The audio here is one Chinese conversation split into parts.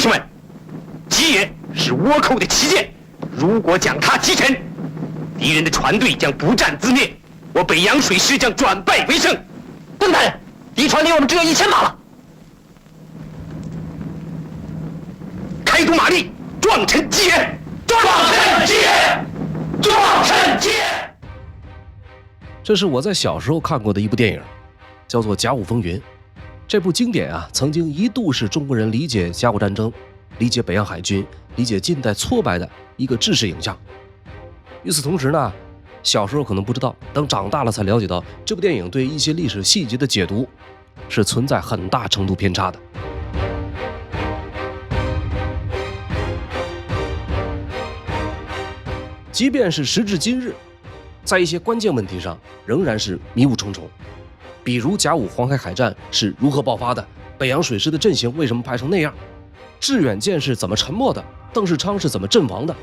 弟兄们，吉野是倭寇的旗舰，如果将他击沉，敌人的船队将不战自灭，我北洋水师将转败为胜。邓大人，敌船离我们只有1000码了。开足马力，撞沉吉野！撞沉吉野！撞沉吉野！这是我在小时候看过的一部电影，叫做《甲午风云》。这部经典曾经一度是中国人理解甲午战争、理解北洋海军、理解近代挫败的一个制式影像。与此同时呢，小时候可能不知道，等长大了才了解到，这部电影对一些历史细节的解读是存在很大程度偏差的。即便是时至今日，在一些关键问题上仍然是迷雾重重。比如甲午黄海海战是如何爆发的，北洋水师的阵型为什么排成那样，致远舰是怎么沉没的，邓世昌是怎么阵亡的，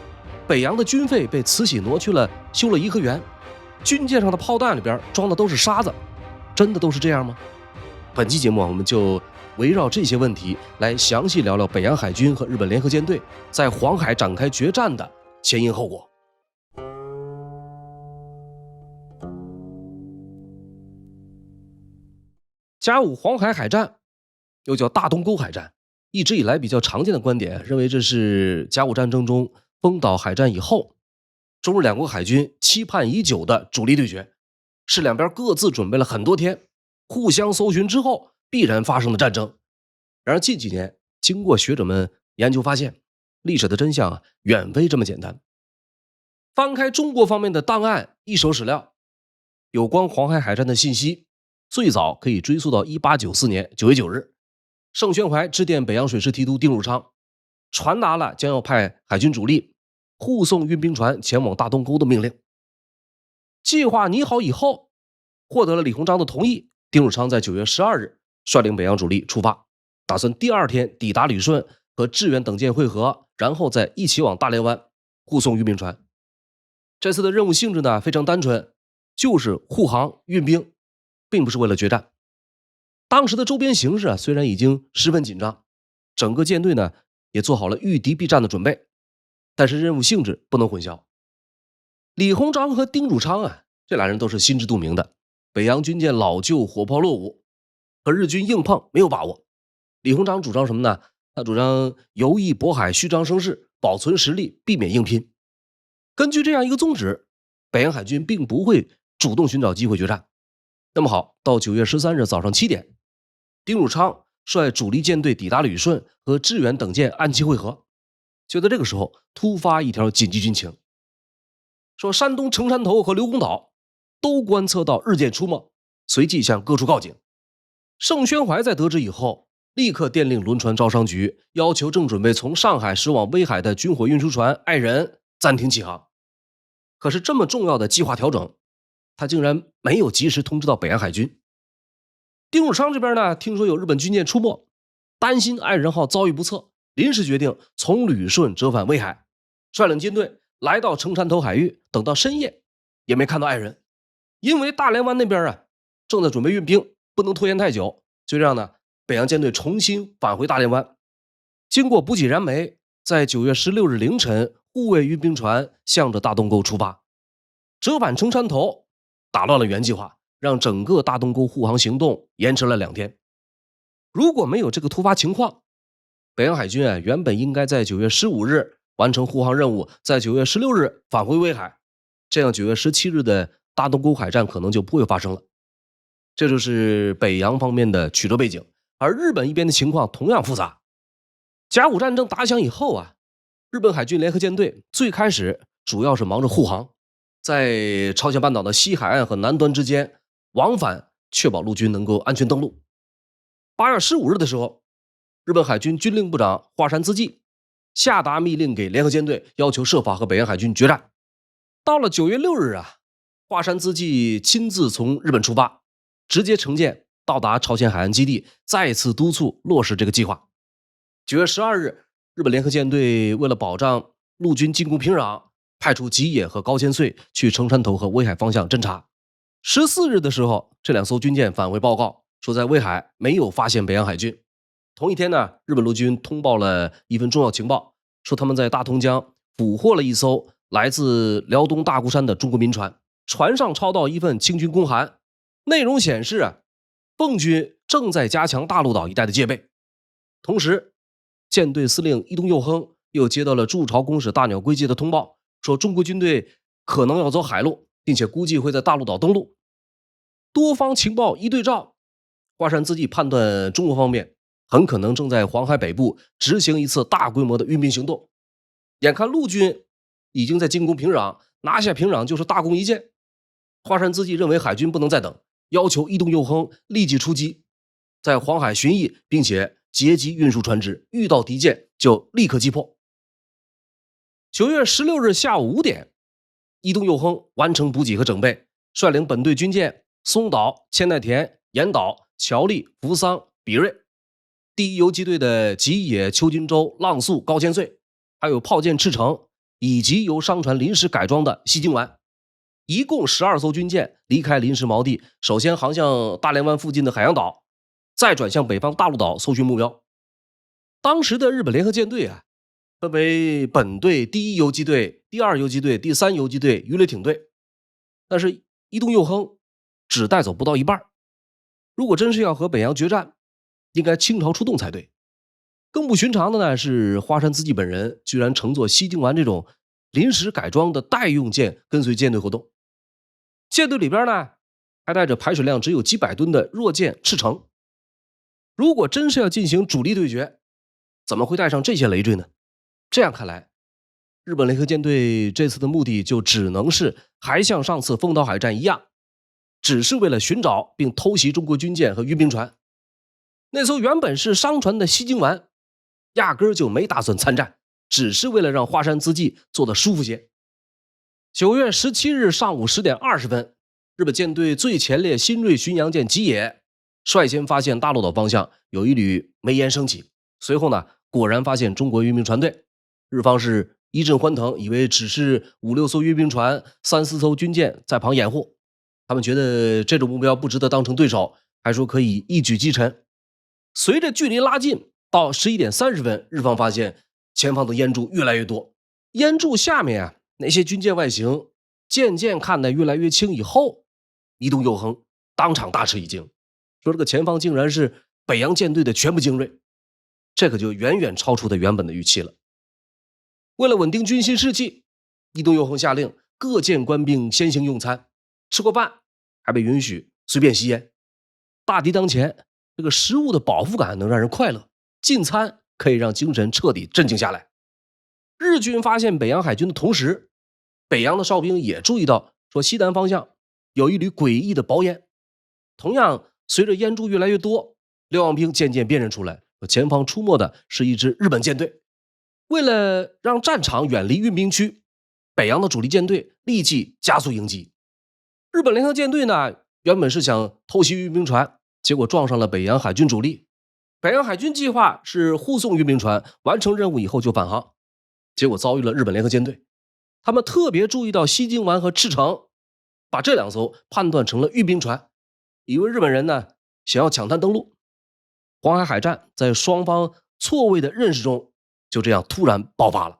北洋的军费被慈禧挪去了修了颐和园，军舰上的炮弹里边装的都是沙子，真的都是这样吗？本期节目我们就围绕这些问题来详细聊聊北洋海军和日本联合舰队在黄海展开决战的前因后果。甲午黄海海战又叫大东沟海战，一直以来比较常见的观点认为这是甲午战争中丰岛海战以后中日两国海军期盼已久的主力对决，是两边各自准备了很多天，互相搜寻之后必然发生的战争。然而近几年经过学者们研究发现，历史的真相远非这么简单。翻开中国方面的档案一手史料，有关黄海海战的信息最早可以追溯到1894年9月9日，盛宣怀致电北洋水师提督丁汝昌，传达了将要派海军主力护送运兵船前往大东沟的命令。计划拟好以后，获得了李鸿章的同意，丁汝昌在9月12日率领北洋主力出发，打算第2天抵达旅顺和致远等舰会合，然后再一起往大连湾护送运兵船。这次的任务性质呢非常单纯，就是护航运兵，并不是为了决战。当时的周边形势虽然已经十分紧张，整个舰队呢也做好了御敌避战的准备，但是任务性质不能混淆。李鸿章和丁汝昌这俩人都是心知肚明的，北洋军舰老旧火炮落伍，和日军硬碰没有把握。李鸿章主张什么呢？他主张游弋渤海，虚张声势，保存实力，避免硬拼。根据这样一个宗旨，北洋海军并不会主动寻找机会决战。那么好，到9月13日早上7点，丁汝昌率主力舰队抵达旅顺和致远等舰按期会合。就在这个时候，突发一条紧急军情，说山东城山头和刘公岛都观测到日舰出没，随即向各处告警。盛宣怀在得知以后，立刻电令轮船招商局，要求正准备从上海驶往威海的军火运输船爱人暂停起航。可是这么重要的计划调整，他竟然没有及时通知到北洋海军。丁汝昌这边呢，听说有日本军舰出没，担心爱人号遭遇不测，临时决定从旅顺折返威海，率领军队来到城山头海域，等到深夜也没看到爱人。因为大连湾那边正在准备运兵，不能拖延太久，就这样呢，北洋舰队重新返回大连湾。经过补给燃煤，在9月16日凌晨，护卫运兵船向着大东沟出发，折返城山头，打乱了原计划，让整个大东沟护航行动延迟了2天。如果没有这个突发情况，北洋海军原本应该在9月15日完成护航任务，在9月16日返回威海，这样9月17日的大东沟海战可能就不会发生了。这就是北洋方面的曲折背景。而日本一边的情况同样复杂。甲午战争打响以后日本海军联合舰队最开始主要是忙着护航，在朝鲜半岛的西海岸和南端之间往返，确保陆军能够安全登陆。8月15日的时候，日本海军军令部长华山资纪下达密令给联合舰队，要求设法和北洋海军决战。到了9月6日华山资纪亲自从日本出发，直接乘舰到达朝鲜海岸基地，再次督促落实这个计划。9月12日，日本联合舰队为了保障陆军进攻平壤，派出吉野和高千穗去城山头和威海方向侦察。14日的时候，这2艘军舰返回报告，说在威海没有发现北洋海军。同一天呢，日本陆军通报了一份重要情报，说他们在大同江捕获了一艘来自辽东大孤山的中国民船，船上抄到一份清军公函，内容显示奉军正在加强大陆岛一带的戒备。同时，舰队司令伊东佑亨又接到了驻朝公使大鸟归介的通报，说中国军队可能要走海路，并且估计会在大陆岛登陆。多方情报一对照，华山自己判断中国方面很可能正在黄海北部执行一次大规模的运兵行动。眼看陆军已经在进攻平壤，拿下平壤就是大功一件。华山自己认为海军不能再等，要求伊东佑亨立即出击，在黄海巡弋，并且截击运输船只，遇到敌舰就立刻击破。9月16日下午5点，伊东佑亨完成补给和整备，率领本队军舰松岛、千代田、岩岛、乔利、扶桑、比瑞，第一游击队的吉野、秋金州、浪速、高千岁，还有炮舰赤城，以及由商船临时改装的西京丸，一共12艘军舰离开临时锚地，首先航向大连湾附近的海洋岛，再转向北方大陆岛搜寻目标。当时的日本联合舰队分为本队第一游击队、第二游击队、第三游击队、鱼雷艇队，但是伊东佑亨只带走不到一半。如果真是要和北洋决战，应该倾巢出动才对。更不寻常的呢是，花山自己本人居然乘坐西京丸这种临时改装的代用舰跟随舰队活动。舰队里边呢还带着排水量只有几百吨的弱舰赤城。如果真是要进行主力对决，怎么会带上这些累赘呢？这样看来，日本联合舰队这次的目的就只能是还像上次丰岛海战一样，只是为了寻找并偷袭中国军舰和运兵船。那艘原本是商船的西京丸压根儿就没打算参战，只是为了让华山自纪做得舒服些。9月17日上午10点20分，日本舰队最前列新锐巡洋舰吉野率先发现大陆岛方向有一缕煤烟升起，随后呢，果然发现中国运兵船队。日方是一阵欢腾，以为只是5、6艘运兵船、3、4艘军舰在旁掩护，他们觉得这种目标不值得当成对手，还说可以一举击沉。随着距离拉近，到11点30分，日方发现前方的烟柱越来越多，烟柱下面那些军舰外形渐渐看得越来越清以后，伊东佑亨当场大吃一惊，说这个前方竟然是北洋舰队的全部精锐，这可就远远超出他原本的预期了。为了稳定军心士气，伊东佑亨下令各舰官兵先行用餐，吃过饭还被允许随便吸烟。大敌当前，这个食物的饱腹感能让人快乐，进餐可以让精神彻底镇静下来。日军发现北洋海军的同时，北洋的哨兵也注意到说西南方向有一缕诡异的薄烟。同样，随着烟柱越来越多，瞭望兵渐渐辨认出来，前方出没的是一支日本舰队。为了让战场远离运兵区，北洋的主力舰队立即加速迎击。日本联合舰队呢，原本是想偷袭运兵船，结果撞上了北洋海军主力。北洋海军计划是护送运兵船完成任务以后就返航，结果遭遇了日本联合舰队。他们特别注意到西京丸和赤城，把这2艘判断成了运兵船，以为日本人呢想要抢滩登陆。黄海海战在双方错位的认识中就这样突然爆发了。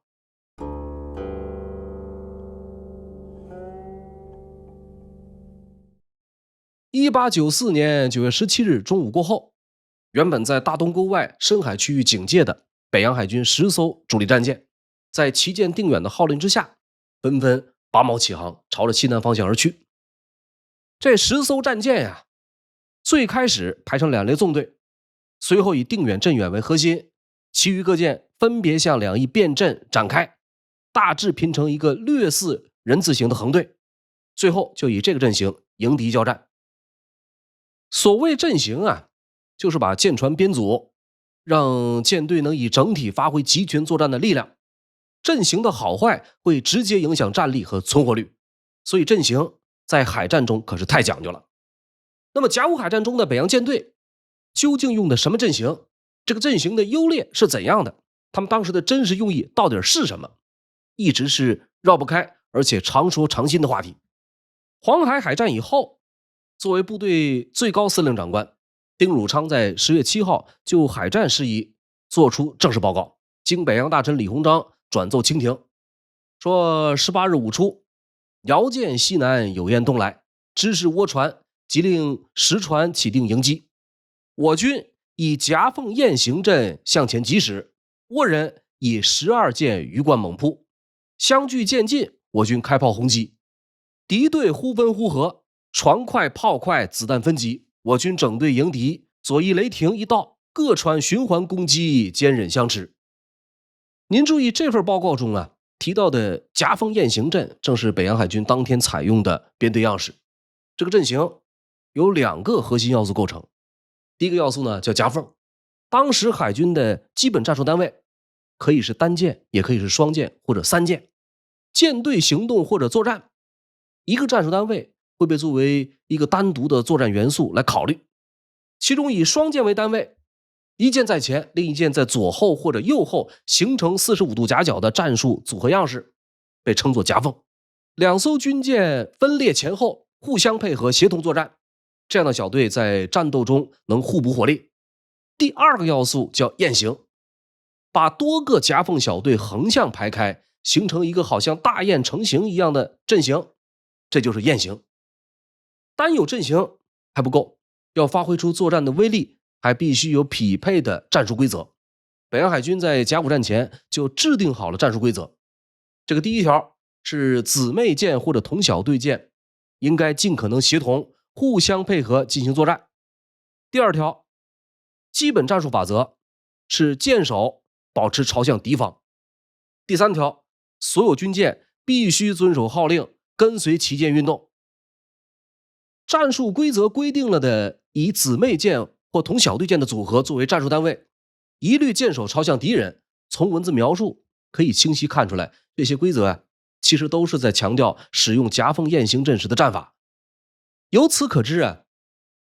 1894年9月17日中午过后，原本在大东沟外深海区域警戒的北洋海军10艘主力战舰，在旗舰定远的号令之下，纷纷拔锚起航，朝着西南方向而去。这10艘战舰最开始排成2列纵队，随后以定远镇远为核心，其余各舰分别向两翼变阵展开，大致拼成一个略似人字形的横队，最后就以这个阵型迎敌交战。所谓阵型就是把舰船编组，让舰队能以整体发挥集群作战的力量。阵型的好坏会直接影响战力和存活率，所以阵型在海战中可是太讲究了。那么甲午海战中的北洋舰队究竟用的什么阵型？这个阵型的优劣是怎样的？他们当时的真实用意到底是什么？一直是绕不开而且常说常新的话题。黄海海战以后，作为部队最高司令长官，丁汝昌在10月7号就海战事宜作出正式报告，经北洋大臣李鸿章转奏清廷，说18日午出，遥见西南有雁东来，知是倭船，即令实船起定迎击。我军以夹缝雁行阵向前急驶，倭人以12舰鱼贯猛扑，相距渐近，我军开炮轰击，敌对忽分忽合，船快炮快，子弹分级，我军整队迎敌，左翼雷霆一道，各船循环攻击，坚忍相持。您注意这份报告中啊提到的夹缝雁行阵，正是北洋海军当天采用的编队样式。这个阵型由2个核心要素构成。第一个要素呢叫夹缝，当时海军的基本战术单位可以是单舰，也可以是双舰或者3舰。舰队行动或者作战，一个战术单位会被作为一个单独的作战元素来考虑，其中以双舰为单位，一舰在前，另一舰在左后或者右后，形成45度夹角的战术组合样式，被称作夹缝。2艘军舰分列前后，互相配合，协同作战，这样的小队在战斗中能互补火力。第2个要素叫雁行，把多个夹缝小队横向排开，形成一个好像大雁成型一样的阵型，这就是雁行。单有阵型还不够，要发挥出作战的威力，还必须有匹配的战术规则。北洋海军在甲午战前就制定好了战术规则。这个第1条是姊妹舰或者同小队舰应该尽可能协同，互相配合进行作战。第2条，基本战术法则是舰首保持朝向敌方。第3条，所有军舰必须遵守号令，跟随旗舰运动。战术规则规定了的以姊妹舰或同小队舰的组合作为战术单位，一律舰首朝向敌人。从文字描述可以清晰看出来，这些规则其实都是在强调使用夹缝雁行阵时的战法。由此可知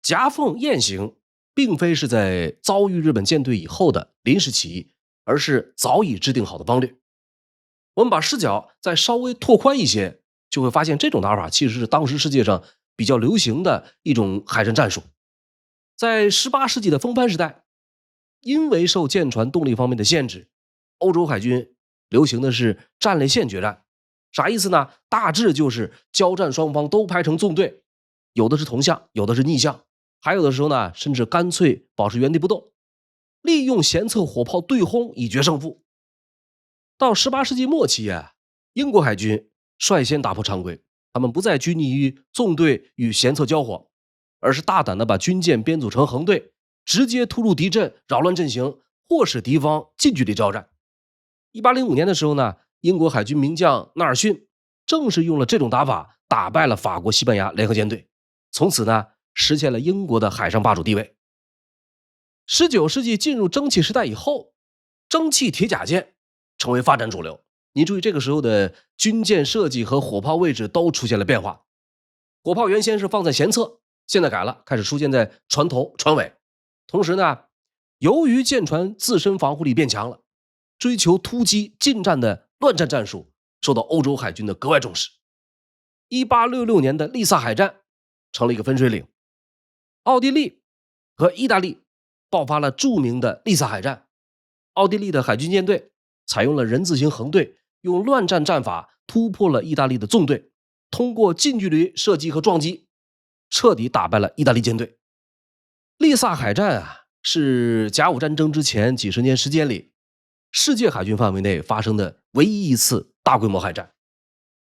夹缝雁行并非是在遭遇日本舰队以后的临时起义，而是早已制定好的方略。我们把视角再稍微拓宽一些，就会发现这种打法其实是当时世界上比较流行的一种海战战术。在18世纪的风帆时代，因为受舰船动力方面的限制，欧洲海军流行的是战列线决战。啥意思呢？大致就是交战双方都排成纵队，有的是同向，有的是逆向，还有的时候呢，甚至干脆保持原地不动，利用舷侧火炮对轰以决胜负。到18世纪末期英国海军率先打破常规，他们不再拘泥于纵队与舷侧交火，而是大胆地把军舰编组成横队，直接突入敌阵，扰乱阵型，迫使敌方近距离交战。1805年的时候呢，英国海军名将纳尔逊正是用了这种打法，打败了法国、西班牙联合舰队，从此呢，实现了英国的海上霸主地位。19世纪进入蒸汽时代以后，蒸汽铁甲舰成为发展主流。您注意这个时候的军舰设计和火炮位置都出现了变化，火炮原先是放在舷侧，现在改了，开始出现在船头、船尾。同时呢，由于舰船自身防护力变强了，追求突击近战的乱战战术受到欧洲海军的格外重视。1866年的利萨海战成了一个分水岭，奥地利和意大利爆发了著名的利萨海战。奥地利的海军舰队采用了人字形横队，用乱战战法突破了意大利的纵队，通过近距离射击和撞击，彻底打败了意大利舰队。利萨海战是甲午战争之前几十年时间里世界海军范围内发生的唯一一次大规模海战。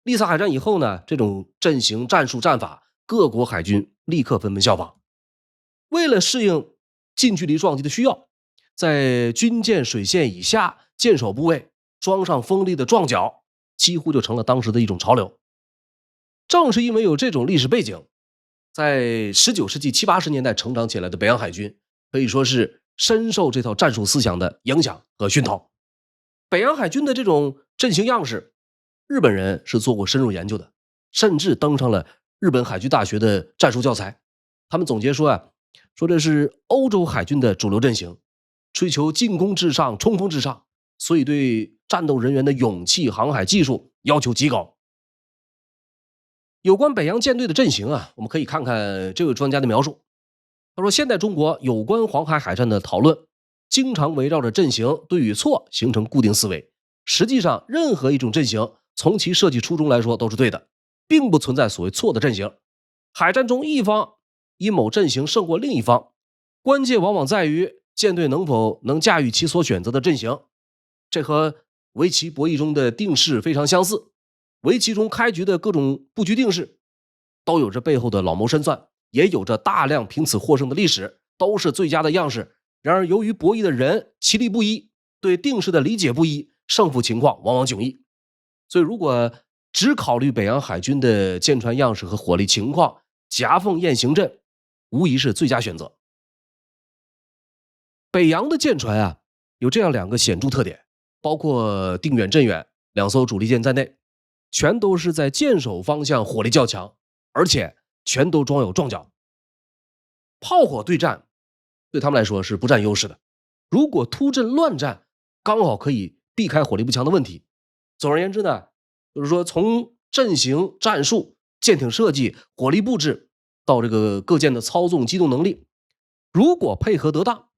利萨海战以后呢，这种阵型、战术、战法，各国海军立刻纷纷效仿。为了适应近距离撞击的需要，在军舰水线以下舰首部位装上锋利的撞角，几乎就成了当时的一种潮流。正是因为有这种历史背景，在19世纪70、80年代成长起来的北洋海军可以说是深受这套战术思想的影响和熏陶。北洋海军的这种阵型样式，日本人是做过深入研究的，甚至登上了日本海军大学的战术教材。他们总结说说这是欧洲海军的主流阵型，追求进攻至上、冲锋至上，所以对战斗人员的勇气、航海技术要求极高。有关北洋舰队的阵型我们可以看看这位专家的描述。他说，现代中国有关黄海海战的讨论，经常围绕着阵型对与错形成固定思维。实际上，任何一种阵型从其设计初衷来说都是对的，并不存在所谓错的阵型。海战中一方以某阵型胜过另一方，关键往往在于舰队能否驾驭其所选择的阵型。这和围棋博弈中的定式非常相似。围棋中开局的各种布局定式都有着背后的老谋深算，也有着大量凭此获胜的历史，都是最佳的样式。然而由于博弈的人棋力不一，对定式的理解不一，胜负情况往往迥异。所以如果只考虑北洋海军的舰船样式和火力情况，夹缝雁行阵无疑是最佳选择。北洋的舰船有这样2个显著特点，包括定远、镇远2艘主力舰在内，全都是在舰首方向火力较强，而且全都装有撞角。炮火对战对他们来说是不占优势的，如果突阵乱战，刚好可以避开火力不强的问题。总而言之呢，就是说从阵型、战术、舰艇设计、火力布置到这个各舰的操纵机动能力，如果配合得当，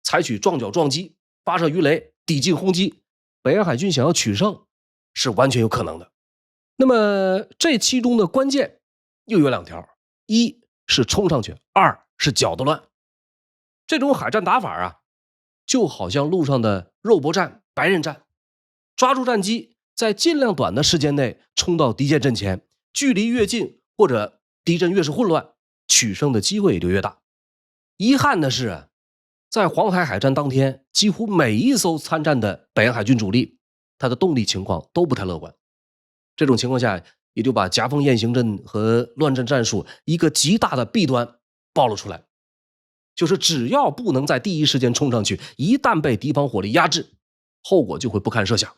采取撞角撞击、发射鱼雷、抵近轰击，北洋海军想要取胜是完全有可能的。那么这其中的关键又有2条，一是冲上去，二是搅得乱。这种海战打法就好像路上的肉搏战、白刃战，抓住战机，在尽量短的时间内冲到敌舰阵前，距离越近或者敌阵越是混乱，取胜的机会也就越大。遗憾的是，在黄海海战当天，几乎每一艘参战的北洋海军主力，它的动力情况都不太乐观。这种情况下，也就把夹缝雁行阵和乱阵战术一个极大的弊端暴露出来，就是只要不能在第一时间冲上去，一旦被敌方火力压制，后果就会不堪设想。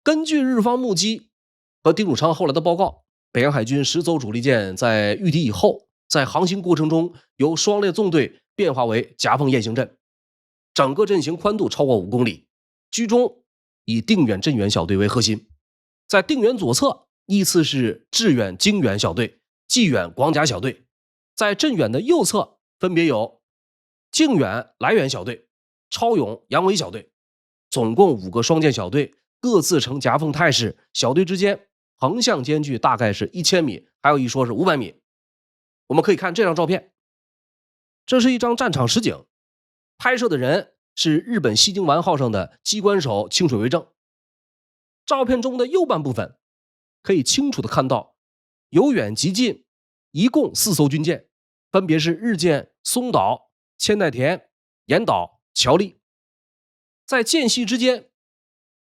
根据日方目击和丁汝昌后来的报告，北洋海军10艘主力舰在御敌以后，在航行过程中由双列纵队变化为夹缝雁行阵，整个阵型宽度超过5公里，居中以定远、镇远小队为核心。在定远左侧依次是致远、经远小队、济远、广甲小队，在镇远的右侧分别有靖远、来远小队、超勇、扬威小队，总共5个双舰小队，各自呈夹缝态势，小队之间横向间距大概是1000米，还有一说是500米。我们可以看这张照片，这是一张战场实景，拍摄的人是日本西京丸号上的机关手清水为正。照片中的右半部分可以清楚地看到，由远及近一共4艘军舰，分别是日舰松岛、千代田、岩岛、乔利。在间隙之间，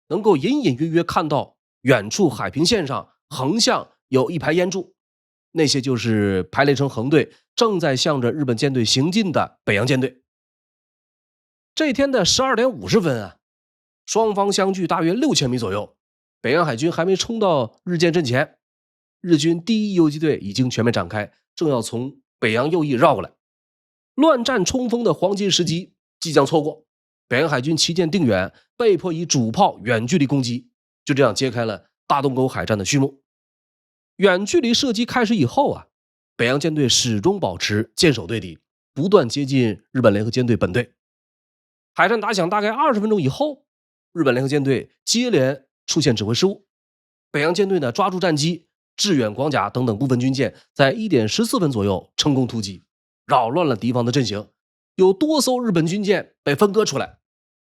能够隐隐约约看到远处海平线上横向有一排烟柱，那些就是排列成横队，正在向着日本舰队行进的北洋舰队。这天的12点50分双方相距大约6000米左右，北洋海军还没冲到日舰阵前，日军第一游击队已经全面展开，正要从北洋右翼绕过来。乱战冲锋的黄金时机即将错过，北洋海军旗舰定远被迫以主炮远距离攻击，就这样揭开了大东沟海战的序幕。远距离射击开始以后北洋舰队始终保持舰首对敌，不断接近日本联合舰队本队。海战打响大概20分钟以后，日本联合舰队接连出现指挥失误，北洋舰队呢抓住战机、致远、广甲等等部分军舰，在1点14分左右成功突击，扰乱了敌方的阵型，有多艘日本军舰被分割出来，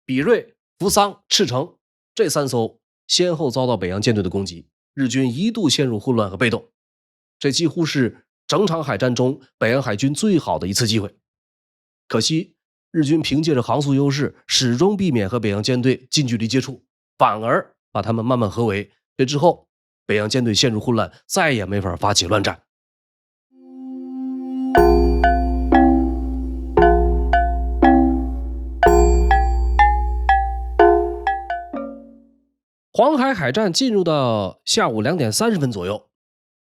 比瑞、扶桑、赤城这3艘先后遭到北洋舰队的攻击，日军一度陷入混乱和被动，这几乎是整场海战中北洋海军最好的一次机会。可惜日军凭借着航速优势，始终避免和北洋舰队近距离接触，反而把他们慢慢合围。这之后北洋舰队陷入混乱，再也没法发起乱战。黄海海战进入到下午2点30分左右，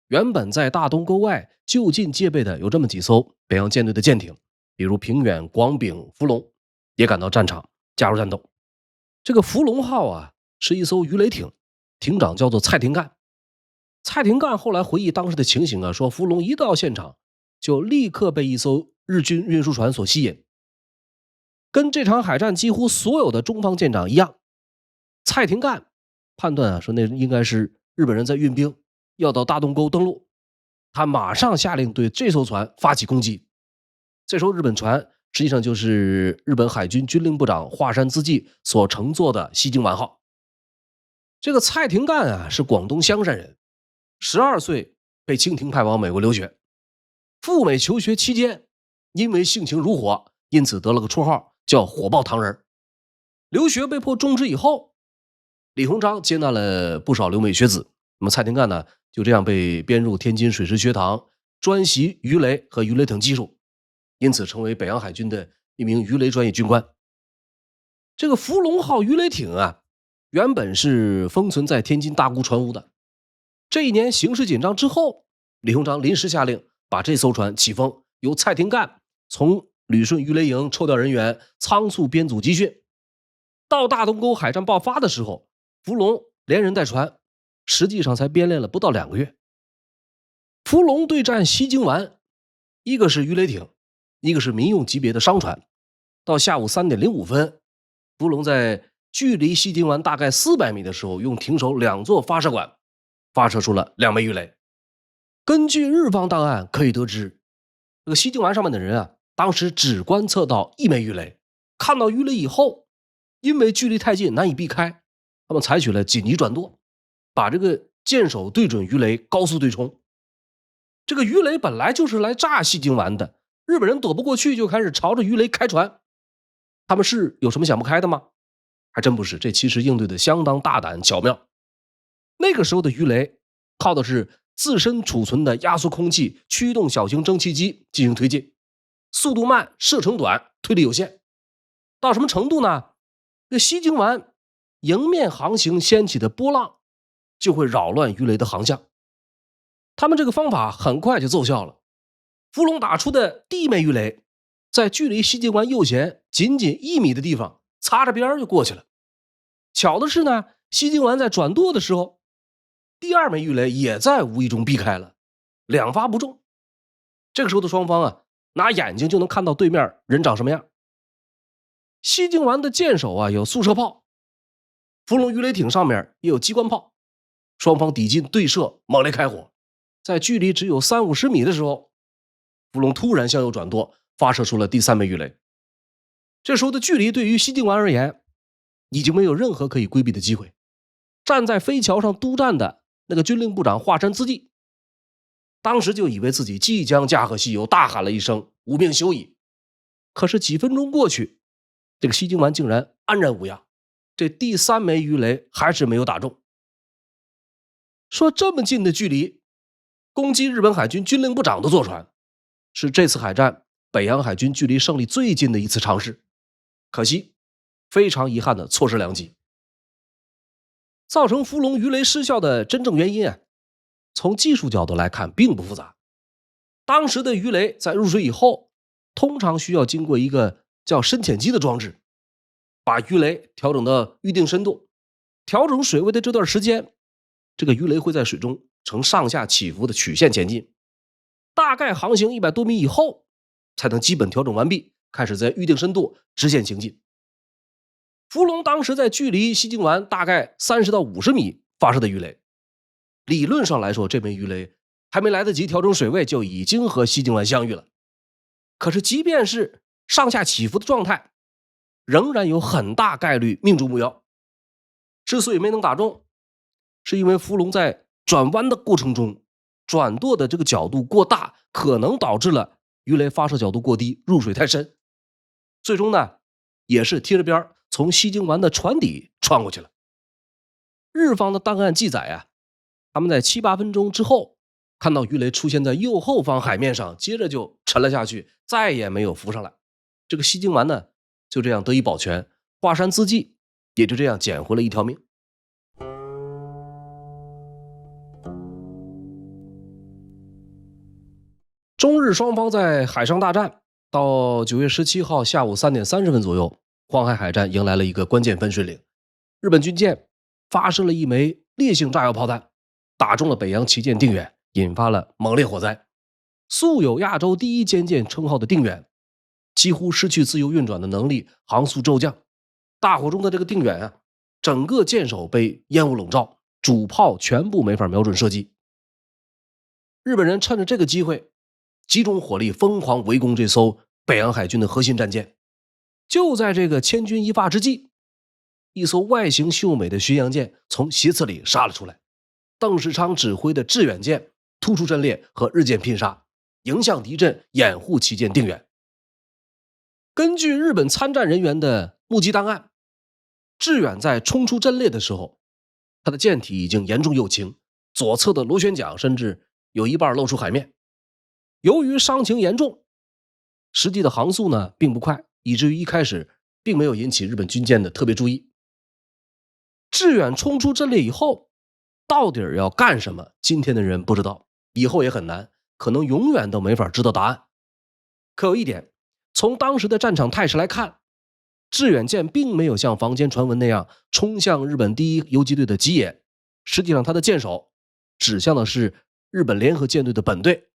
原本在大东沟外就近戒备的有这么几艘北洋舰队的舰艇，比如平远、广丙、福龙也赶到战场加入战斗。这个福龙号是一艘鱼雷艇，艇长叫做蔡廷干。蔡廷干后来回忆当时的情形说福龙一到现场就立刻被一艘日军运输船所吸引。跟这场海战几乎所有的中方舰长一样，蔡廷干判断说那应该是日本人在运兵，要到大东沟登陆。他马上下令对这艘船发起攻击。这艘日本船实际上就是日本海军军令部长华山资纪所乘坐的西京丸号。这个蔡廷干是广东香山人，12岁被清廷派往美国留学，赴美求学期间因为性情如火，因此得了个绰号叫火爆唐人。留学被迫终止以后，李鸿章接纳了不少留美学子，那么蔡廷干呢就这样被编入天津水师学堂，专习鱼雷和鱼雷艇技术，因此成为北洋海军的一名鱼雷专业军官。这个福龙号鱼雷艇原本是封存在天津大沽船坞的。这一年形势紧张之后，李鸿章临时下令把这艘船起封，由蔡廷干从旅顺鱼雷营抽调人员，仓促编组集训。到大东沟海战爆发的时候，福龙连人带船实际上才编练了不到2个月。福龙对战西京丸，一个是鱼雷艇，一个是民用级别的商船。到下午3点05分，福龙在距离西京丸大概400米的时候，用艇首2座发射管发射出了2枚鱼雷。根据日方档案可以得知，这个西京丸上面的人当时只观测到1枚鱼雷，看到鱼雷以后，因为距离太近难以避开，他们采取了紧急转舵，把这个舰首对准鱼雷高速对冲。这个鱼雷本来就是来炸西京丸的，日本人躲不过去，就开始朝着鱼雷开船。他们是有什么想不开的吗？还真不是，这其实应对的相当大胆巧妙。那个时候的鱼雷靠的是自身储存的压缩空气驱动小型蒸汽机进行推进，速度慢，射程短，推力有限。到什么程度呢？这西京丸迎面航行掀起的波浪就会扰乱鱼雷的航向。他们这个方法很快就奏效了。福龙打出的第1枚鱼雷在距离西京丸右舷仅仅1米的地方擦着边就过去了。巧的是呢，西京丸在转舵的时候，第2枚鱼雷也在无意中避开了，2发不中。这个时候的双方拿眼睛就能看到对面人长什么样。西京丸的舰首有速射炮，福龙鱼雷艇上面也有机关炮，双方抵近对射，猛烈开火。在距离只有30-50米的时候，福龙突然向右转舵，发射出了第3枚鱼雷。这时候的距离对于西京丸而言已经没有任何可以规避的机会。站在飞桥上督战的那个军令部长华山资纪当时就以为自己即将驾鹤西游，大喊了一声吾命休矣。可是几分钟过去，这个西京丸竟然安然无恙，这第3枚鱼雷还是没有打中。说这么近的距离攻击日本海军军令部长的坐船，是这次海战北洋海军距离胜利最近的一次尝试。可惜非常遗憾的错失良机。造成福龙鱼雷失效的真正原因从技术角度来看并不复杂。当时的鱼雷在入水以后，通常需要经过一个叫深潜机的装置，把鱼雷调整到预定深度，调整水位的这段时间，这个鱼雷会在水中呈上下起伏的曲线前进，大概航行100多米以后才能基本调整完毕，开始在预定深度直线行进。福龙当时在距离西京丸大概30到50米发射的鱼雷，理论上来说，这枚鱼雷还没来得及调整水位就已经和西京丸相遇了。可是即便是上下起伏的状态，仍然有很大概率命中目标。之所以没能打中，是因为福龙在转弯的过程中转舵的这个角度过大，可能导致了鱼雷发射角度过低，入水太深。最终呢，也是贴着边从西京丸的船底穿过去了。日方的档案记载他们在7-8分钟之后看到鱼雷出现在右后方海面上，接着就沉了下去，再也没有浮上来。这个西京丸呢就这样得以保全，华山资纪也就这样捡回了一条命。中日双方在海上大战到9月17号下午3点30分左右，黄海海战迎来了一个关键分水岭。日本军舰发射了一枚烈性炸药炮弹，打中了北洋旗舰定远，引发了猛烈火灾。素有亚洲第一坚舰称号的定远，几乎失去自由运转的能力，航速骤降。大火中的这个定远啊，整个舰首被烟雾笼罩，主炮全部没法瞄准射击。日本人趁着这个机会，集中火力疯狂围攻这艘北洋海军的核心战舰。就在这个千钧一发之际，一艘外形秀美的巡洋舰从斜刺里杀了出来。邓世昌指挥的致远舰突出阵列，和日舰拼杀，迎向敌阵，掩护旗舰定远。根据日本参战人员的目击档案，致远在冲出阵列的时候，他的舰体已经严重右倾，左侧的螺旋桨甚至有一半露出海面。由于伤情严重，实际的航速呢并不快，以至于一开始并没有引起日本军舰的特别注意。致远冲出阵列以后，到底要干什么？今天的人不知道，以后也很难，可能永远都没法知道答案。可有一点，从当时的战场态势来看，致远舰并没有像坊间传闻那样冲向日本第一游击队的吉野，实际上他的舰首指向的是日本联合舰队的本队，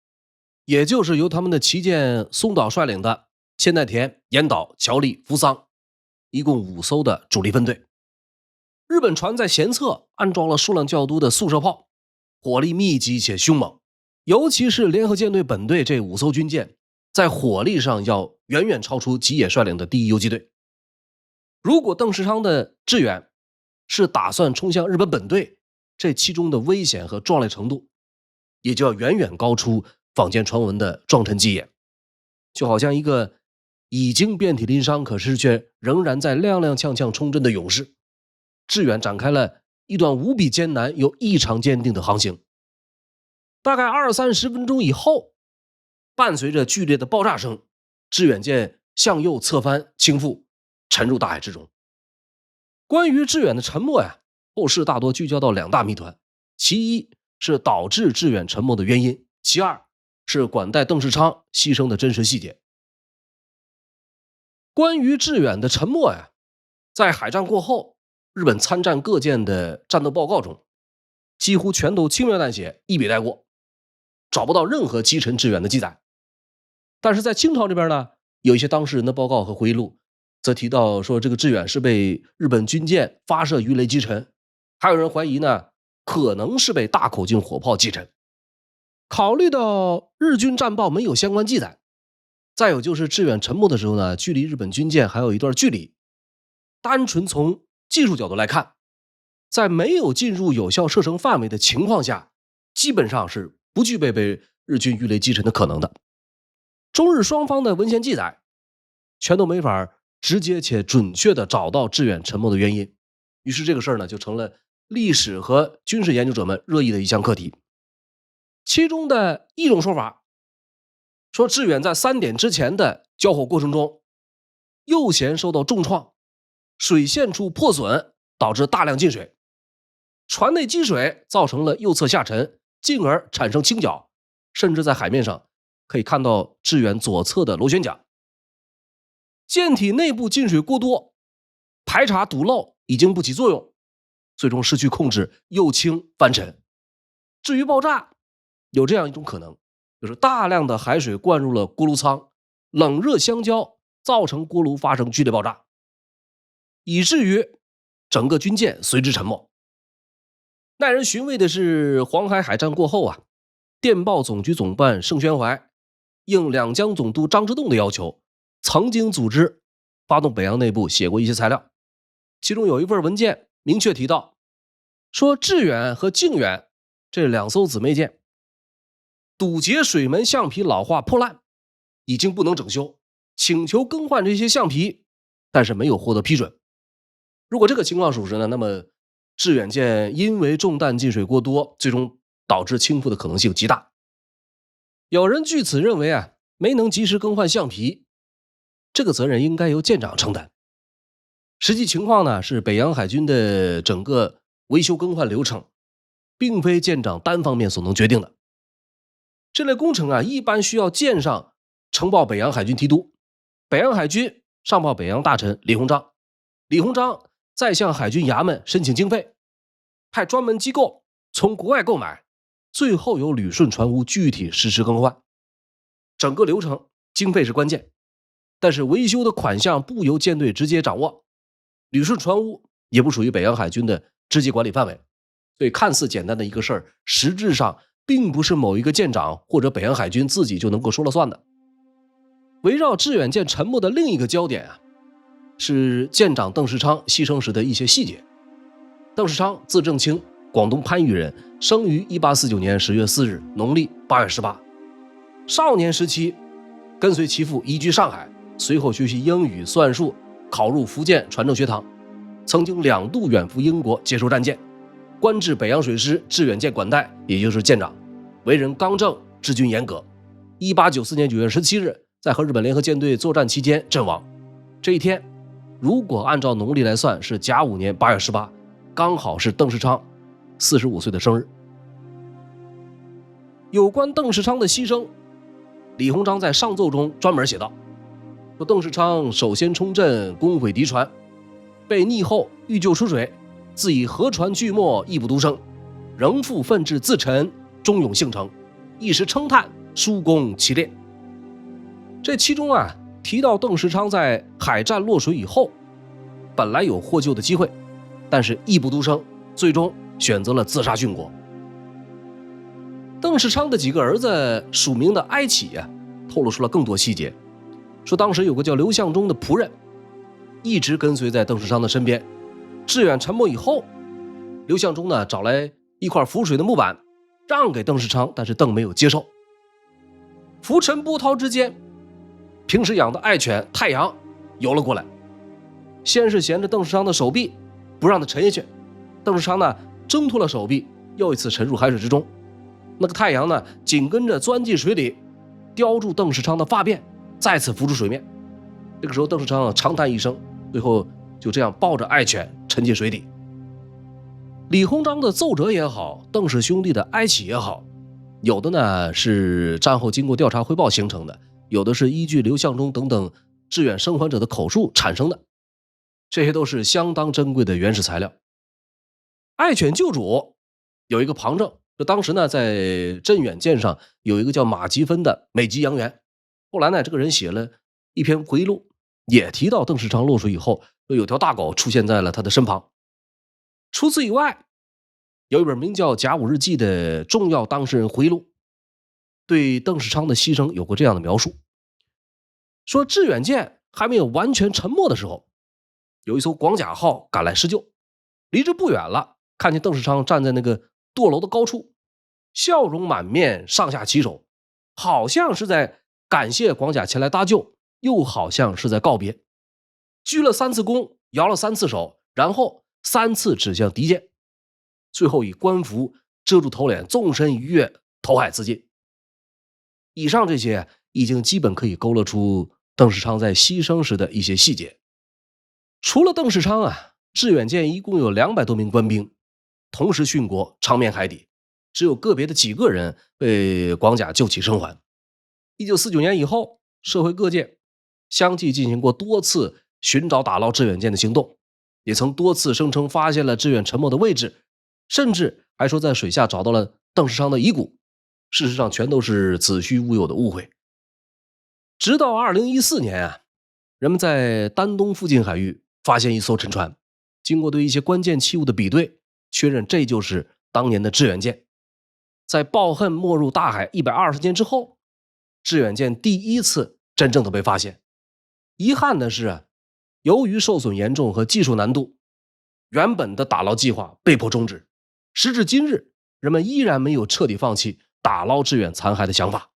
也就是由他们的旗舰松岛率领的千代田、岩岛、桥立、扶桑，一共5艘的主力分队。日本船在舷侧安装了数量较多的速射炮，火力密集且凶猛，尤其是联合舰队本队这5艘军舰，在火力上要远远超出吉野率领的第一游击队。如果邓世昌的致远是打算冲向日本本队，这其中的危险和壮烈程度也就要远远高出坊间传闻的撞沉吉野。就好像一个已经遍体鳞伤，可是却仍然在踉踉跄跄冲阵的勇士，致远展开了一段无比艰难又异常坚定的航行。大概20-30分钟以后，伴随着剧烈的爆炸声，致远舰向右侧翻倾覆，沉入大海之中。关于致远的沉没呀，后世大多聚焦到2大谜团，其一是导致致远沉没的原因，其二是管带邓世昌牺牲的真实细节。关于致远的沉没呀，在海战过后，日本参战各舰的战斗报告中，几乎全都轻描淡写，一笔带过，找不到任何击沉致远的记载。但是在清朝这边呢，有一些当事人的报告和回忆录则提到说，这个致远是被日本军舰发射鱼雷击沉，还有人怀疑呢，可能是被大口径火炮击沉。考虑到日军战报没有相关记载，再有就是致远沉没的时候呢，距离日本军舰还有一段距离，单纯从技术角度来看，在没有进入有效射程范围的情况下，基本上是不具备被日军鱼雷击沉的可能的。中日双方的文献记载全都没法直接且准确地找到致远沉没的原因，于是这个事儿呢，就成了历史和军事研究者们热议的一项课题。其中的一种说法说，致远在3点之前的交火过程中，右舷受到重创，水线处破损，导致大量进水，船内积水造成了右侧下沉，进而产生倾角，甚至在海面上可以看到致远左侧的螺旋桨。舰体内部进水过多，排查堵漏已经不起作用，最终失去控制，右倾翻沉。至于爆炸，有这样一种可能，就是大量的海水灌入了锅炉舱，冷热相交，造成锅炉发生剧烈爆炸，以至于整个军舰随之沉没。耐人寻味的是，黄海海战过后啊，电报总局总办盛宣怀应两江总督张之洞的要求，曾经组织发动北洋内部写过一些材料，其中有一份文件明确提到，说致远和靖远这2艘姊妹舰堵截水门橡皮老化破烂，已经不能整修，请求更换这些橡皮，但是没有获得批准。如果这个情况属实呢，那么致远舰因为重弹进水过多，最终导致倾覆的可能性极大。有人据此认为啊，没能及时更换橡皮，这个责任应该由舰长承担。实际情况呢，是北洋海军的整个维修更换流程并非舰长单方面所能决定的。这类工程啊，一般需要舰上呈报北洋海军提督，北洋海军上报北洋大臣李鸿章，李鸿章再向海军衙门申请经费，派专门机构从国外购买，最后由旅顺船坞具体实施更换。整个流程经费是关键，但是维修的款项不由舰队直接掌握，旅顺船坞也不属于北洋海军的直接管理范围，所以看似简单的一个事儿，实质上并不是某一个舰长或者北洋海军自己就能够说了算的。围绕致远舰沉没的另一个焦点是舰长邓世昌牺牲时的一些细节。邓世昌字正清，广东番禺人，生于1849年10月4日，农历8月18。少年时期跟随其父移居上海，随后学习英语、算术，考入福建船政学堂，曾经2度远赴英国接受战舰，官至北洋水师致远舰管带，也就是舰长，为人刚正，治军严格。1894年9月17日，在和日本联合舰队作战期间阵亡。这一天如果按照农历来算，是甲午年8月18，刚好是邓世昌45岁的生日。有关邓世昌的牺牲，李鸿章在上奏中专门写道，说邓世昌首先冲阵，攻毁敌船，被溺后欲救出水，自以河船巨没，义不独生，仍复奋志自沉，忠勇幸成，一时称叹，殊功其烈。这其中提到邓世昌在海战落水以后，本来有获救的机会，但是义不独生，最终选择了自杀殉国。邓世昌的几个儿子署名的哀启透露出了更多细节，说当时有个叫刘向忠的仆人，一直跟随在邓世昌的身边。致远沉没以后，刘向忠找来一块浮水的木板，让给邓世昌，但是邓没有接受。浮沉波涛之间，平时养的爱犬太阳游了过来，先是衔着邓世昌的手臂，不让他沉下去。邓世昌挣脱了手臂，又一次沉入海水之中。那个太阳紧跟着钻进水里，叼住邓世昌的发辫，再次浮出水面。这个时候邓世昌长叹一声，最后就这样抱着爱犬沉进水底。李鸿章的奏折也好，邓氏兄弟的哀启也好，有的是战后经过调查汇报形成的，有的是依据刘向忠等等致远生还者的口述产生的，这些都是相当珍贵的原始材料。爱犬救主有一个旁证，就当时在镇远舰上有一个叫马吉芬的美籍洋员，后来这个人写了一篇回忆录，也提到邓世昌落水以后，有条大狗出现在了他的身旁。除此以外，有一本名叫《甲午日记》的重要当事人回忆录，对邓世昌的牺牲有过这样的描述，说致远舰还没有完全沉没的时候，有一艘广甲号赶来施救，离这不远了，看见邓世昌站在那个舵楼的高处，笑容满面，上下其手，好像是在感谢广甲前来搭救，又好像是在告别，鞠了3次躬，摇了3次手，然后3次指向敌舰，最后以官服遮住头脸，纵身一跃，投海自尽。以上这些已经基本可以勾勒出邓世昌在牺牲时的一些细节。除了邓世昌致远舰一共有200多名官兵同时殉国，长眠海底，只有个别的几个人被广甲救起生还。1949年以后，社会各界相继进行过多次寻找打捞致远舰的行动，也曾多次声称发现了致远沉没的位置，甚至还说在水下找到了邓世昌的遗骨，事实上全都是子虚乌有的误会。直到2014年人们在丹东附近海域发现一艘沉船，经过对一些关键器物的比对，确认这就是当年的致远舰。在抱恨没入大海120年之后，致远舰第一次真正的被发现。遗憾的是由于受损严重和技术难度，原本的打捞计划被迫终止。时至今日，人们依然没有彻底放弃打捞致远残骸的想法。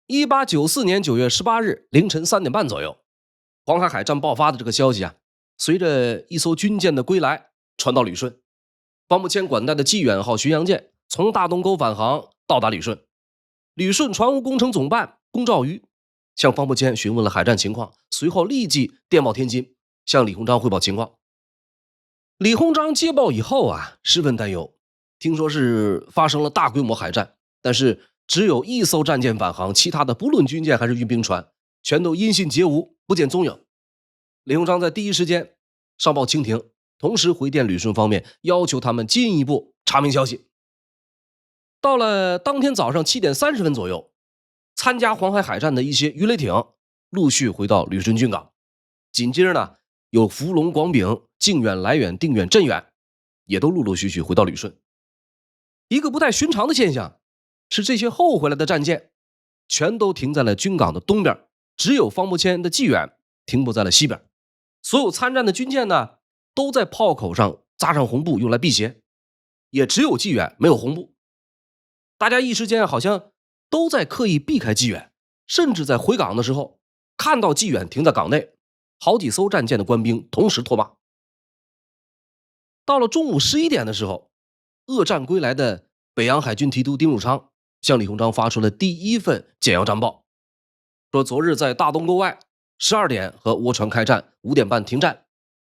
1894年9月18日凌晨3点半左右，黄海海战爆发的这个消息随着一艘军舰的归来传到旅顺。方伯谦管带的济远号巡洋舰从大东沟返航到达旅顺，旅顺船坞工程总办龚兆瑜向方伯谦询问了海战情况，随后立即电报天津，向李鸿章汇报情况。李鸿章接报以后十分担忧，听说是发生了大规模海战，但是只有1艘战舰返航，其他的不论军舰还是运兵船全都音信皆无，不见踪影。李鸿章在第一时间上报清廷，同时回电旅顺方面，要求他们进一步查明消息。到了当天早上7点30分左右，参加黄海海战的一些鱼雷艇陆续回到旅顺军港。紧接着呢，有福龙、广丙、靖远、来远、定远、镇远也都陆陆续续回到旅顺。一个不太寻常的现象是，这些后回来的战舰全都停在了军港的东边，只有方伯谦的济远停泊在了西边。所有参战的军舰呢，都在炮口上扎上红布用来辟邪，也只有济远没有红布。大家一时间好像都在刻意避开济远，甚至在回港的时候看到济远停在港内，好几艘战舰的官兵同时唾骂。到了中午11点的时候，恶战归来的北洋海军提督丁汝昌向李鸿章发出了第一份简要战报，说昨日在大东沟外12点和倭船开战，5点半停战，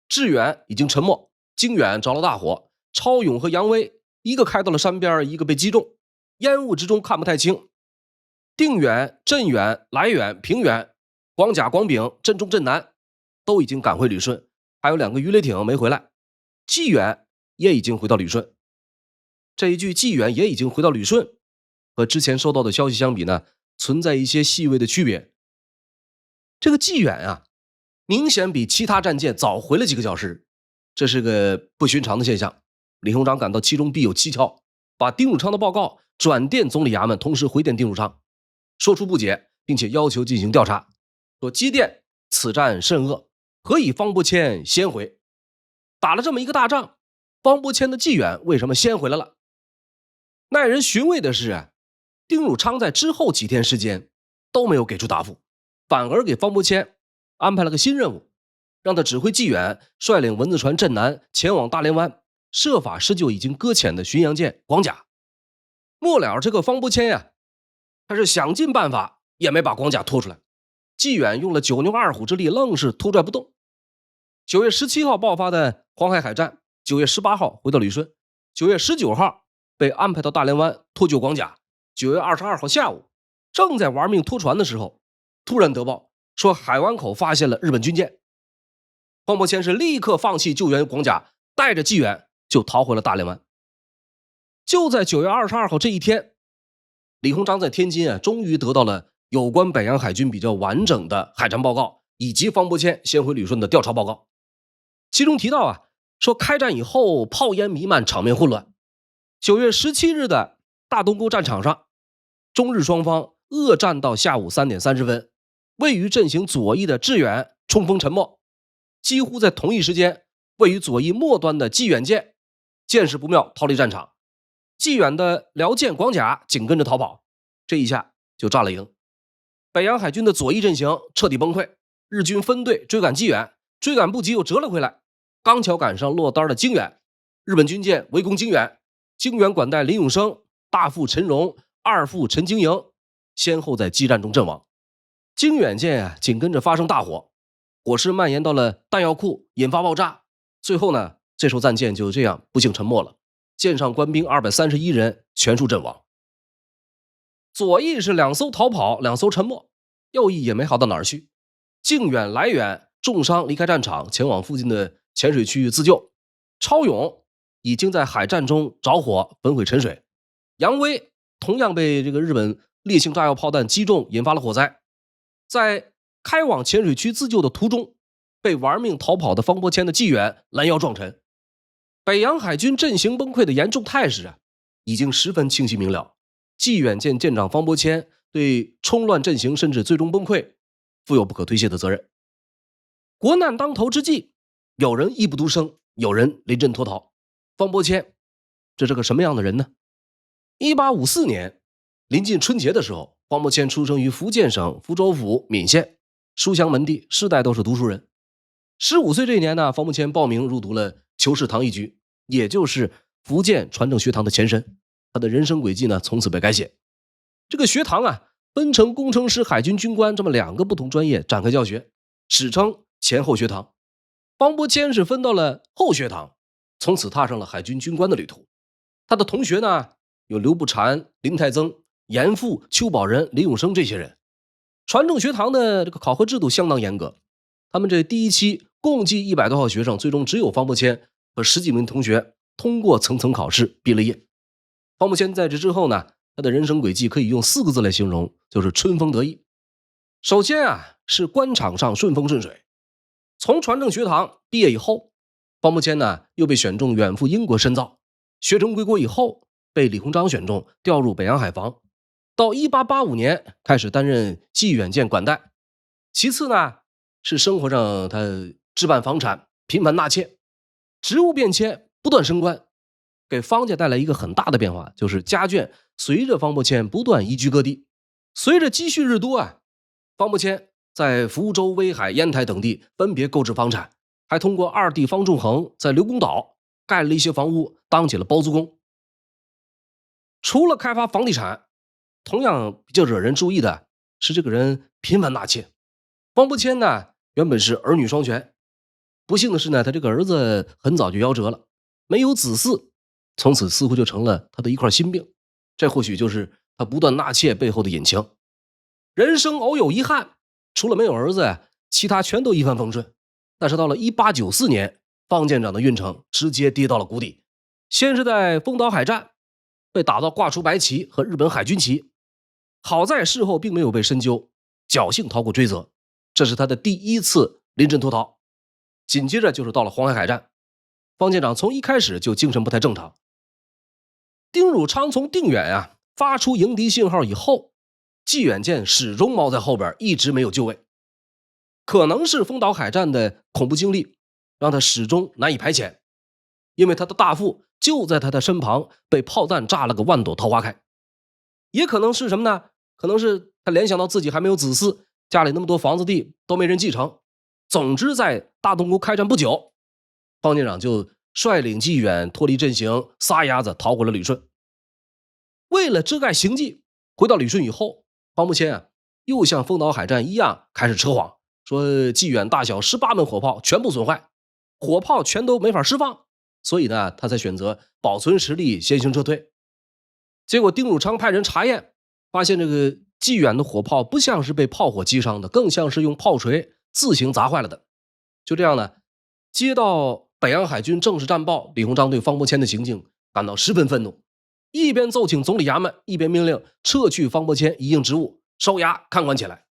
致远已经沉没，靖远着了大火，超勇和杨威一个开到了山边，一个被击中，烟雾之中看不太清。定远、镇远、来远、平远、广甲、广丙、镇中、镇南都已经赶回旅顺，还有2个鱼雷艇没回来。济远也已经回到旅顺。这一句济远也已经回到旅顺和之前收到的消息相比呢，存在一些细微的区别。这个济远啊，明显比其他战舰早回了几个小时，这是个不寻常的现象。李鸿章感到其中必有蹊跷，把丁汝昌的报告转电总理衙门，同时回电丁汝昌，说出不解，并且要求进行调查，说接电此战甚恶，何以方伯谦先回？打了这么一个大仗，方伯谦的济远为什么先回来了？耐人寻味的是，丁汝昌在之后几天时间都没有给出答复，反而给方伯谦安排了个新任务，让他指挥济远率领文字船镇南前往大连湾，设法施救已经搁浅的巡洋舰广甲。末了这个方伯谦呀，他是想尽办法也没把广甲拖出来，济远用了9牛2虎之力，愣是拖拽不动。9月17号爆发的黄海海战，9月18号回到旅顺，9月19号被安排到大连湾拖救广甲。9月22号下午，正在玩命拖船的时候，突然得报说海湾口发现了日本军舰。方伯谦是立刻放弃救援广甲，带着济远就逃回了大连湾。就在9月22号这一天，李鸿章在天津终于得到了有关北洋海军比较完整的海战报告，以及方伯谦先回旅顺的调查报告。其中提到说开战以后炮烟弥漫，场面混乱。9月17日的大东沟战场上，中日双方恶战到下午3点30分，位于阵型左翼的致远冲锋沉没。几乎在同一时间，位于左翼末端的济远舰见势不妙逃离战场，济远的辽舰广甲紧跟着逃跑，这一下就炸了营。北洋海军的左翼阵型彻底崩溃，日军分队追赶济远，追赶不及又折了回来，刚巧赶上落单的靖远，日本军舰围攻靖远，靖远管带林永生、大副陈荣、二副陈经营先后在激战中阵亡。靖远舰紧跟着发生大火，火势蔓延到了弹药库，引发爆炸。最后呢，这艘战舰就这样不幸沉没了，舰上官兵231人全数阵亡。左翼是2艘逃跑，2艘沉没，右翼也没好到哪儿去。靖远、来远重伤离开战场，前往附近的浅水区自救。超勇已经在海战中着火焚毁沉水。杨威同样被这个日本烈性炸药炮弹击中，引发了火灾。在开往浅水区自救的途中，被玩命逃跑的方伯谦的济远拦腰撞沉。北洋海军阵型崩溃的严重态势已经十分清晰明了。济远舰舰长方伯谦对冲乱阵型甚至最终崩溃负有不可推卸的责任。国难当头之际，有人义不独生，有人临阵脱逃。方伯谦这是个什么样的人呢？1854年临近春节的时候，方伯谦出生于福建省福州府闽县，书香门第，世代都是读书人。15岁这一年呢，方伯谦报名入读了求是堂一局，也就是福建传政学堂的前身。他的人生轨迹呢，从此被改写。这个学堂分成工程师、海军军官这么2个不同专业展开教学，史称前后学堂。方伯谦是分到了后学堂，从此踏上了海军军官的旅途。他的同学呢，有刘步蟾、林泰增、严复、邱宝仁、林永生这些人。传政学堂的这个考核制度相当严格，他们这第一期共计100多号学生，最终只有方伯谦和10几名同学通过层层考试毕了业。方伯谦在这之后呢，他的人生轨迹可以用4个字来形容，就是春风得意。首先啊，是官场上顺风顺水。从传政学堂毕业以后，方伯谦呢又被选中远赴英国深造，学成归国以后被李鸿章选中，调入北洋海防。到1885年开始担任济远舰管带。其次呢，是生活上他置办房产，频繁纳妾，职务变迁，不断升官，给方家带来一个很大的变化，就是家眷随着方伯谦不断移居各地。随着积蓄日多啊，方伯谦在福州、威海、烟台等地分别购置房产，还通过二弟方仲衡在刘公岛盖了一些房屋，当起了包租公。除了开发房地产，同样比较惹人注意的是这个人频繁纳妾。方伯谦呢，原本是儿女双全，不幸的是呢，他这个儿子很早就夭折了，没有子嗣，从此似乎就成了他的一块心病。这或许就是他不断纳妾背后的隐情。人生偶有遗憾，除了没有儿子，其他全都一帆风顺。但是到了1894年，方舰长的运程直接跌到了谷底。先是在丰岛海战被打到挂出白旗和日本海军旗，好在事后并没有被深究，侥幸逃过追责，这是他的第1次临阵脱逃。紧接着就是到了黄海海战，方舰长从一开始就精神不太正常。丁汝昌从定远发出迎敌信号以后，济远舰始终猫在后边，一直没有就位。可能是丰岛海战的恐怖经历让他始终难以排遣，因为他的大副就在他的身旁被炮弹炸了个万朵桃花开。也可能是什么呢？可能是他联想到自己还没有子嗣，家里那么多房子地都没人继承。总之在大东沟开战不久，方舰长就率领济远脱离阵型，撒丫子逃回了旅顺。为了遮盖行迹，回到旅顺以后，方伯谦又像丰岛海战一样开始扯谎，说济远大小18门火炮全部损坏，火炮全都没法释放，所以呢，他才选择保存实力，先行撤退。结果丁汝昌派人查验，发现这个济远的火炮不像是被炮火击伤的，更像是用炮锤自行砸坏了的。就这样呢，接到北洋海军正式战报，李鸿章对方伯谦的行径感到十分愤怒，一边奏请总理衙门，一边命令撤去方伯谦一应职务，收押看管起来。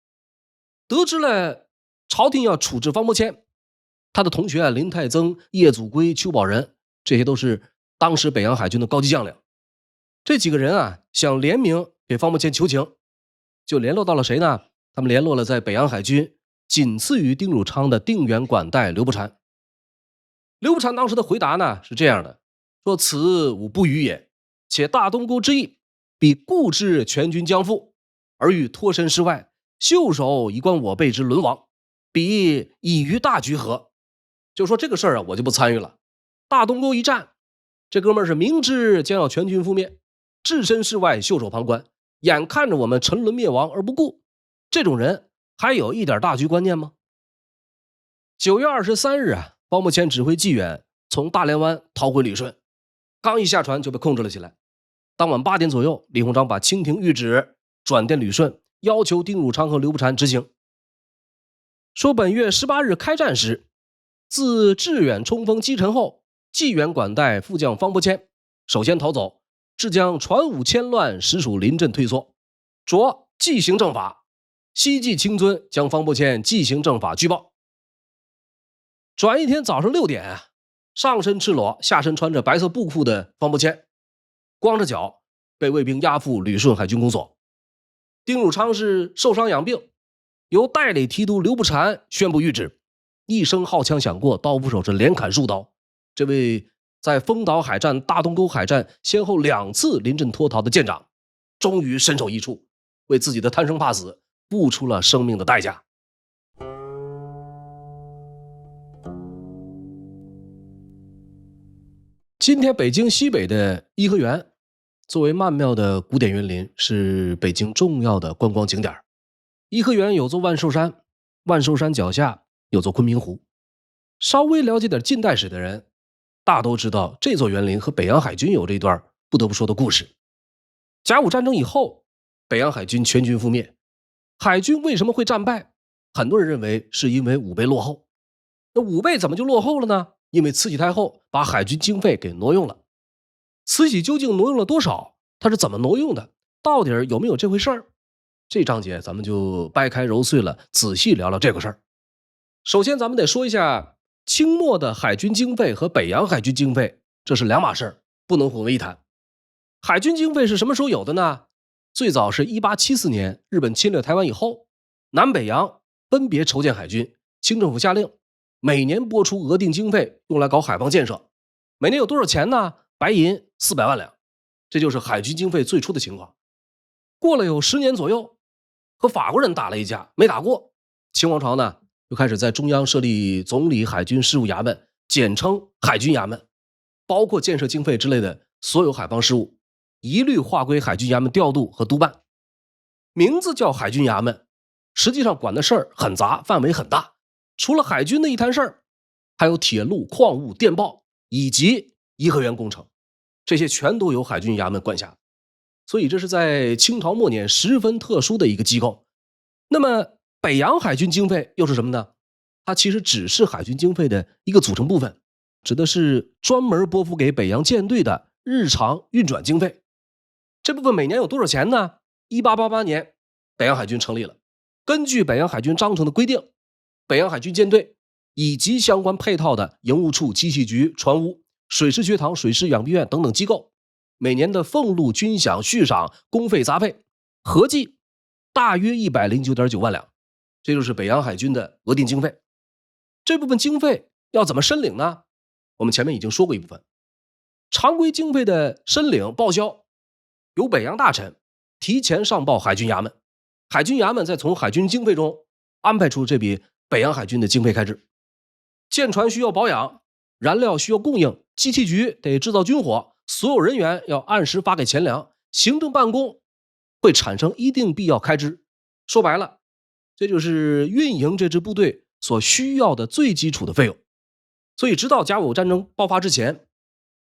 得知了朝廷要处置方伯谦，他的同学林泰增、叶祖圭、邱宝仁，这些都是当时北洋海军的高级将领。这几个人想联名给方伯谦求情，就联络到了谁呢？他们联络了在北洋海军仅次于丁汝昌的定远管带刘伯禅。刘伯禅当时的回答呢是这样的，说此吾不与也，且大东沟之役比固之全军将赴，而欲脱身事外，袖手以观我辈之沦亡，彼已于大局何？就说这个事儿我就不参与了。大东沟一战，这哥们儿是明知将要全军覆灭，置身事外，袖手旁观，眼看着我们沉沦灭亡而不顾，这种人还有一点大局观念吗？9月23日方伯谦指挥济远从大连湾逃回旅顺，刚一下船就被控制了起来。当晚8点左右，李鸿章把清廷谕旨转电旅顺，要求丁汝昌和刘伯禅执行。说本月18日开战时，自致远冲锋击沉后，济远管带副将方伯谦首先逃走，致将船伍牵乱，实属临阵退缩，着纪行正法，西冀清遵将方伯谦纪行正法举报。转一天早上6点，上身赤裸，下身穿着白色布裤的方伯谦光着脚被卫兵押赴旅顺海军公所。丁汝昌是受伤养病，由代理提督刘伯禅宣布谕旨，一声号枪响过，刀斧手是连砍数刀。这位在丰岛海战、大东沟海战先后2次临阵脱逃的舰长，终于身首异处，为自己的贪生怕死付出了生命的代价。今天北京西北的颐和园作为曼妙的古典园林，是北京重要的观光景点。颐和园有座万寿山，万寿山脚下有座昆明湖。稍微了解点近代史的人大都知道，这座园林和北洋海军有这段不得不说的故事。甲午战争以后，北洋海军全军覆灭。海军为什么会战败？很多人认为是因为武备落后。那武备怎么就落后了呢？因为慈禧太后把海军经费给挪用了。慈禧究竟挪用了多少？她是怎么挪用的？到底有没有这回事儿？这章节咱们就掰开揉碎了，仔细聊聊这个事儿。首先咱们得说一下清末的海军经费和北洋海军经费，这是两码事儿，不能混为一谈。海军经费是什么时候有的呢？最早是1874年日本侵略台湾以后，南北洋分别筹建海军，清政府下令每年拨出额定经费用来搞海防建设。每年有多少钱呢？白银400万两，这就是海军经费最初的情况。过了有10年左右，和法国人打了一架，没打过，清王朝呢就开始在中央设立总理海军事务衙门，简称海军衙门，包括建设经费之类的所有海防事务一律划归海军衙门调度和督办。名字叫海军衙门，实际上管的事儿很杂，范围很大。除了海军的一摊事儿，还有铁路、矿物、电报以及颐和园工程，这些全都由海军衙门管辖。所以这是在清朝末年十分特殊的一个机构。那么北洋海军经费又是什么呢？它其实只是海军经费的一个组成部分，指的是专门拨付给北洋舰队的日常运转经费。这部分每年有多少钱呢？1888年北洋海军成立了，根据北洋海军章程的规定，北洋海军舰队以及相关配套的营务处、机器局、船坞、水师学堂、水师养兵院等等机构，每年的俸禄、军饷、恤赏、公费杂费合计大约109.9万两，这就是北洋海军的额定经费。这部分经费要怎么申领呢？我们前面已经说过一部分。常规经费的申领报销由北洋大臣提前上报海军衙门，海军衙门再从海军经费中安排出这笔北洋海军的经费开支。舰船需要保养，燃料需要供应，机器局得制造军火，所有人员要按时发给钱粮，行政办公会产生一定必要开支。说白了，这就是运营这支部队所需要的最基础的费用。所以直到甲午战争爆发之前，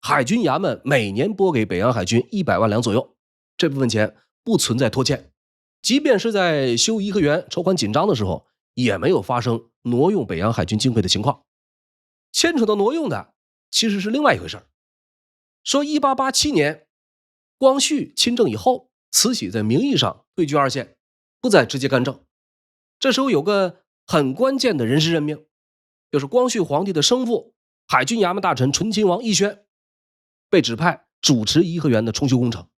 海军衙门每年拨给北洋海军100万两左右，这部分钱不存在拖欠。即便是在修颐和园筹款紧张的时候，也没有发生挪用北洋海军经费的情况。牵扯到挪用的其实是另外一回事。说1887年光绪亲政以后，慈禧在名义上退居二线，不再直接干政。这时候有个很关键的人事任命，就是光绪皇帝的生父海军衙门大臣醇亲王奕轩被指派主持颐和园的重修工程。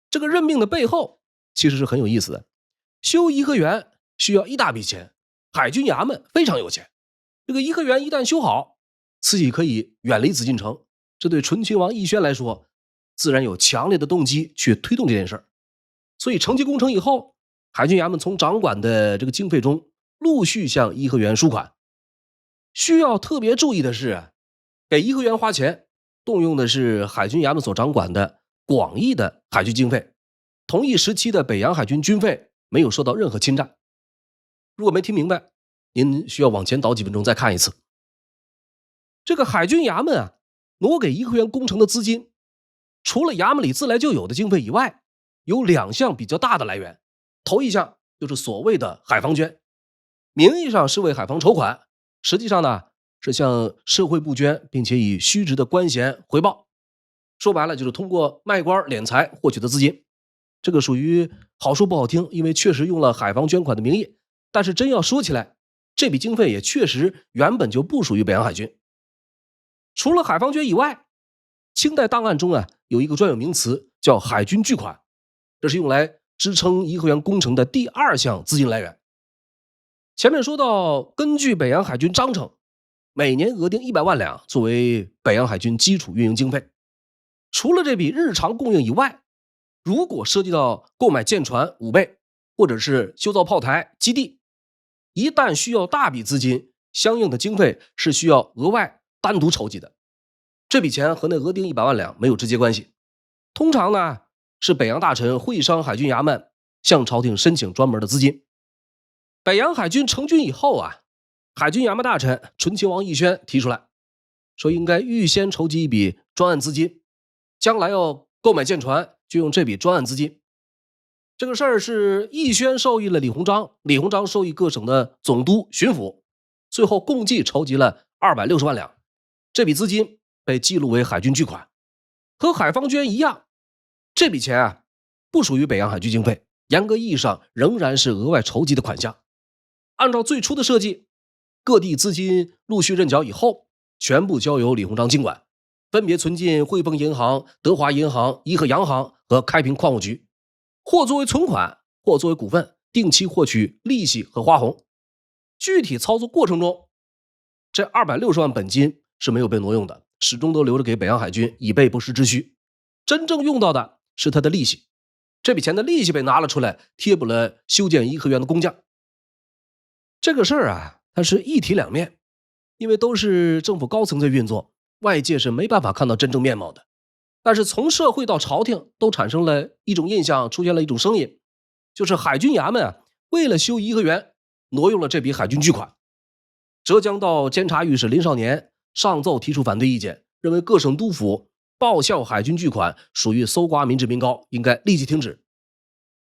这个任命的背后其实是很有意思的。修颐和园需要一大笔钱，海军衙门非常有钱。这个颐和园一旦修好，慈禧可以远离紫禁城，这对醇亲王奕轩来说自然有强烈的动机去推动这件事儿。所以承接工程以后，海军衙门从掌管的这个经费中陆续向颐和园输款。需要特别注意的是，给颐和园花钱动用的是海军衙门所掌管的广义的海军经费，同一时期的北洋海军军费没有受到任何侵占。如果没听明白，您需要往前倒几分钟再看一次。这个海军衙门啊，挪给颐和园工程的资金，除了衙门里自来就有的经费以外，有2项比较大的来源。头一项就是所谓的海防捐，名义上是为海防筹款，实际上呢是向社会部捐，并且以虚值的官衔回报。说白了就是通过卖官敛财获取的资金。这个属于好说不好听，因为确实用了海防捐款的名义，但是真要说起来，这笔经费也确实原本就不属于北洋海军。除了海防捐以外，清代档案中啊有一个专有名词叫海军巨款，这是用来支撑颐和园工程的第2项资金来源。前面说到，根据北洋海军章程，每年额定100万两作为北洋海军基础运营经费。除了这笔日常供应以外，如果涉及到购买舰船、武备，或者是修造炮台、基地，一旦需要大笔资金，相应的经费是需要额外单独筹集的。这笔钱和那额定100万两没有直接关系。通常呢，是北洋大臣会商海军衙门向朝廷申请专门的资金。北洋海军成军以后啊，海军衙门大臣醇亲王奕轩提出来，说应该预先筹集一笔专案资金，将来要购买舰船就用这笔专案资金。这个事儿是奕轩授意了李鸿章，李鸿章授意各省的总督、巡抚，最后共计筹集了260万两。这笔资金被记录为海军巨款。和海防捐一样，这笔钱啊不属于北洋海军经费，严格意义上仍然是额外筹集的款项。按照最初的设计，各地资金陆续认缴以后，全部交由李鸿章经管，分别存进汇丰银行、德华银行、怡和洋行和开平矿务局，或作为存款，或作为股份，定期获取利息和花红。具体操作过程中，这260万本金是没有被挪用的，始终都留着给北洋海军以备不时之需。真正用到的是他的利息，这笔钱的利息被拿了出来，贴补了修建颐和园的工匠。这个事儿啊，它是一体两面，因为都是政府高层在运作，外界是没办法看到真正面貌的。但是从社会到朝廷都产生了一种印象，出现了一种声音，就是海军衙门啊，为了修颐和园，挪用了这笔海军巨款。浙江道监察御史林少年上奏提出反对意见，认为各省督府报效海军巨款属于搜刮民脂民膏，应该立即停止。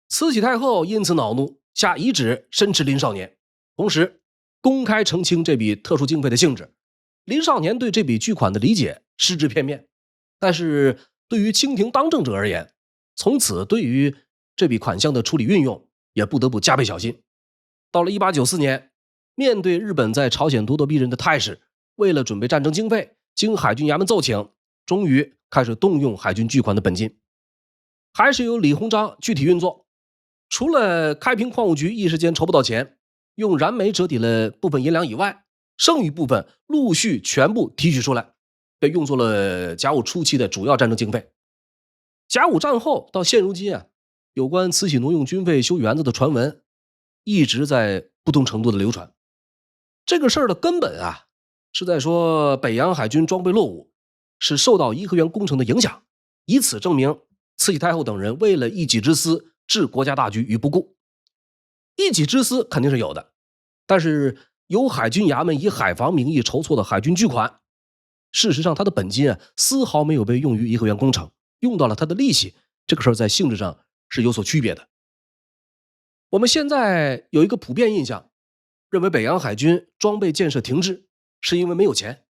慈禧太后因此恼怒，下遗旨申斥林少年，同时公开澄清这笔特殊经费的性质。林少年对这笔巨款的理解失之片面，但是对于清廷当政者而言，从此对于这笔款项的处理运用也不得不加倍小心。到了1894年，面对日本在朝鲜咄咄逼人的态势，为了准备战争经费，经海军衙门奏请，终于开始动用海军巨款的本金，还是由李鸿章具体运作。除了开平矿务局一时间筹不到钱，用燃煤折抵了部分银两以外，剩余部分陆续全部提取出来，被用作了甲午初期的主要战争经费。甲午战后到现如今啊，有关慈禧挪用军费修园子的传闻一直在不同程度的流传。这个事儿的根本啊，是在说北洋海军装备落伍，是受到颐和园工程的影响，以此证明慈禧太后等人为了一己之私置国家大局于不顾。一己之私肯定是有的，但是由海军衙门以海防名义筹措的海军巨款，事实上他的本金啊丝毫没有被用于颐和园工程，用到了他的利息，这个事儿在性质上是有所区别的。我们现在有一个普遍印象，认为北洋海军装备建设停滞是因为没有钱。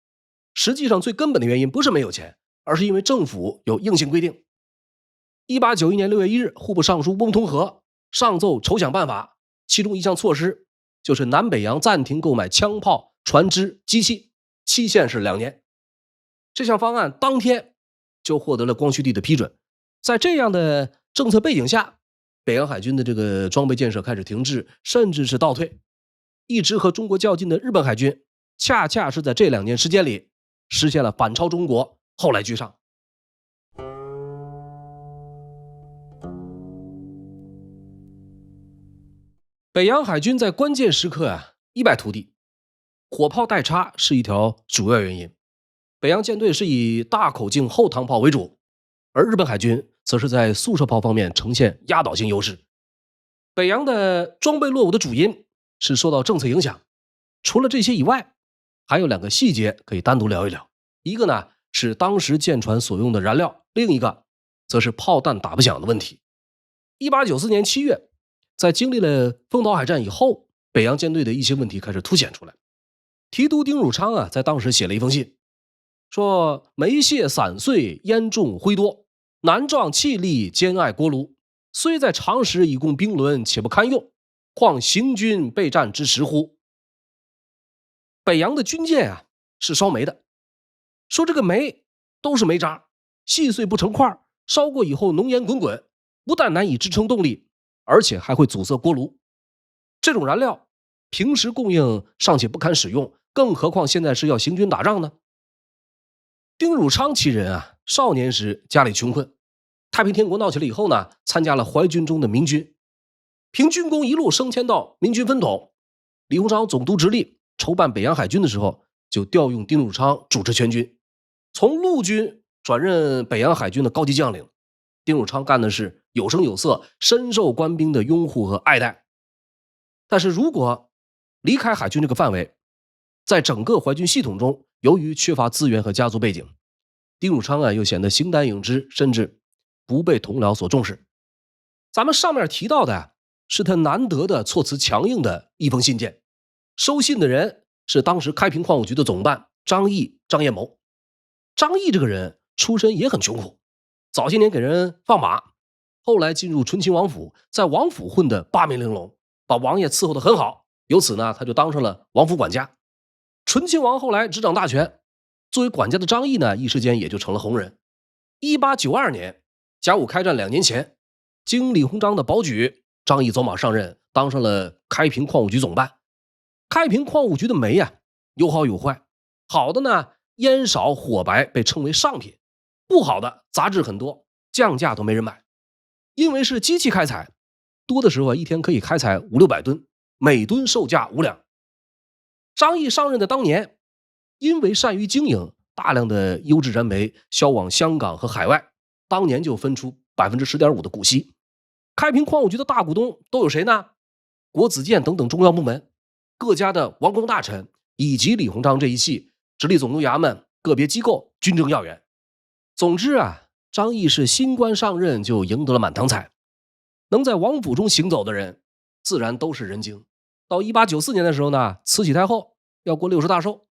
实际上最根本的原因不是没有钱，而是因为政府有硬性规定。1891年6月1日，户部尚书翁同龢上奏筹饷办法，其中一项措施就是南北洋暂停购买枪炮、船只、机器，期限是2年。这项方案当天就获得了光绪帝的批准。在这样的政策背景下，北洋海军的这个装备建设开始停滞，甚至是倒退。一直和中国较劲的日本海军，恰恰是在这2年时间里实现了反超中国，后来居上。北洋海军在关键时刻一败涂地，火炮代差是一条主要原因。北洋舰队是以大口径后膛炮为主，而日本海军则是在速射炮方面呈现压倒性优势。北洋的装备落伍的主因是受到政策影响，除了这些以外，还有2个细节可以单独聊一聊。一个呢是当时舰船所用的燃料，另一个则是炮弹打不响的问题。1894年7月，在经历了丰岛海战以后，北洋舰队的一些问题开始凸显出来。提督丁汝昌在当时写了一封信，说煤屑散碎，烟重灰多，南壮气力，兼爱锅炉，虽在长时以供兵轮，且不堪用，况行军备战之时乎？北洋的军舰是烧煤的，说这个煤都是煤渣，细碎不成块，烧过以后浓烟滚滚，不但难以支撑动力，而且还会阻塞锅炉。这种燃料平时供应尚且不堪使用，更何况现在是要行军打仗呢？丁汝昌其人少年时家里穷困，太平天国闹起来以后呢，参加了淮军中的民军，凭军功一路升迁到民军分统。李鸿章总督直隶筹办北洋海军的时候，就调用丁汝昌主持全军，从陆军转任北洋海军的高级将领。丁汝昌干的是有声有色，深受官兵的拥护和爱戴。但是如果离开海军这个范围，在整个淮军系统中，由于缺乏资源和家族背景，丁汝昌又显得形单影只，甚至不被同僚所重视。咱们上面提到的是他难得的措辞强硬的一封信件，收信的人是当时开平矿务局的总办张毅、张彦谋。张毅这个人出身也很穷苦，早些年给人放马，后来进入醇亲王府，在王府混得八面玲珑，把王爷伺候得很好，由此呢，他就当上了王府管家。醇亲王后来执掌大权，作为管家的张毅呢，一时间也就成了红人。1892年，甲午开战2年前，经李鸿章的保举，张毅走马上任，当上了开平矿务局总办。开平矿务局的煤啊，有好有坏，好的呢，烟少火白，被称为上品；不好的杂质很多，降价都没人买。因为是机器开采，多的时候一天可以开采500-600吨，每吨售价5两。张毅上任的当年，因为善于经营，大量的优质燃煤销往香港和海外，当年就分出 10.5% 的股息。开平矿务局的大股东都有谁呢？国子监等等重要部门，各家的王公大臣，以及李鸿章这一系直隶总督衙门个别机构军政要员。总之啊，张毅是新官上任就赢得了满堂彩，能在王府中行走的人自然都是人精。到1894年的时候呢，慈禧太后要过60大寿，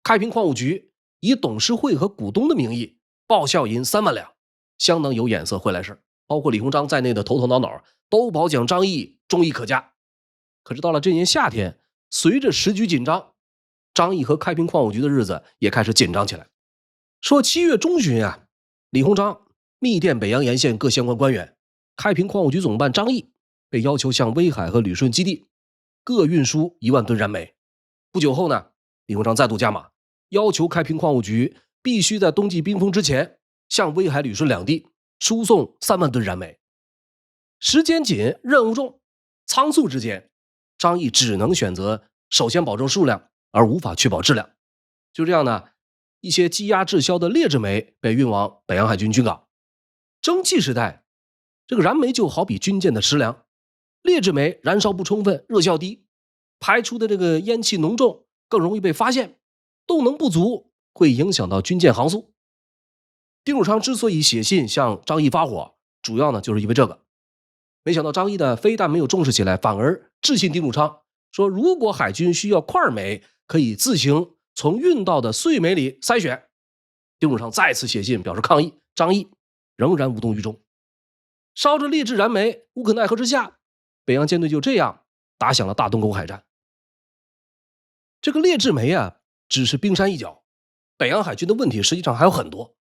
开平矿务局以董事会和股东的名义报效银3万两，相当有眼色会来事，包括李鸿章在内的头头脑脑都褒奖张毅忠义可嘉。可是到了这年夏天，随着时局紧张，张毅和开平矿务局的日子也开始紧张起来。说7月中旬啊，李鸿章密电北洋沿线各相关官员，开平矿务局总办张毅被要求向威海和旅顺基地各运输1万吨燃煤。不久后呢，李鸿章再度加码，要求开平矿务局必须在冬季冰封之前向威海、旅顺两地输送3万吨燃煤。时间紧，任务重，仓促之间，张毅只能选择首先保证数量，而无法确保质量。就这样呢，一些积压滞销的劣质煤被运往北洋海军军港。蒸汽时代，这个燃煤就好比军舰的食粮，劣质煤燃烧不充分，热效低，排出的这个烟气浓重，更容易被发现，动能不足会影响到军舰航速。丁汝昌之所以写信向张毅发火，主要呢就是因为这个。没想到张毅呢非但没有重视起来，反而致信丁汝昌，说如果海军需要块煤，可以自行从运到的碎煤里筛选。丁汝昌再次写信表示抗议，张毅仍然无动于衷。烧着劣质燃煤，无可奈何之下，北洋舰队就这样打响了大东沟海战。这个劣质煤啊，只是冰山一角，北洋海军的问题实际上还有很多。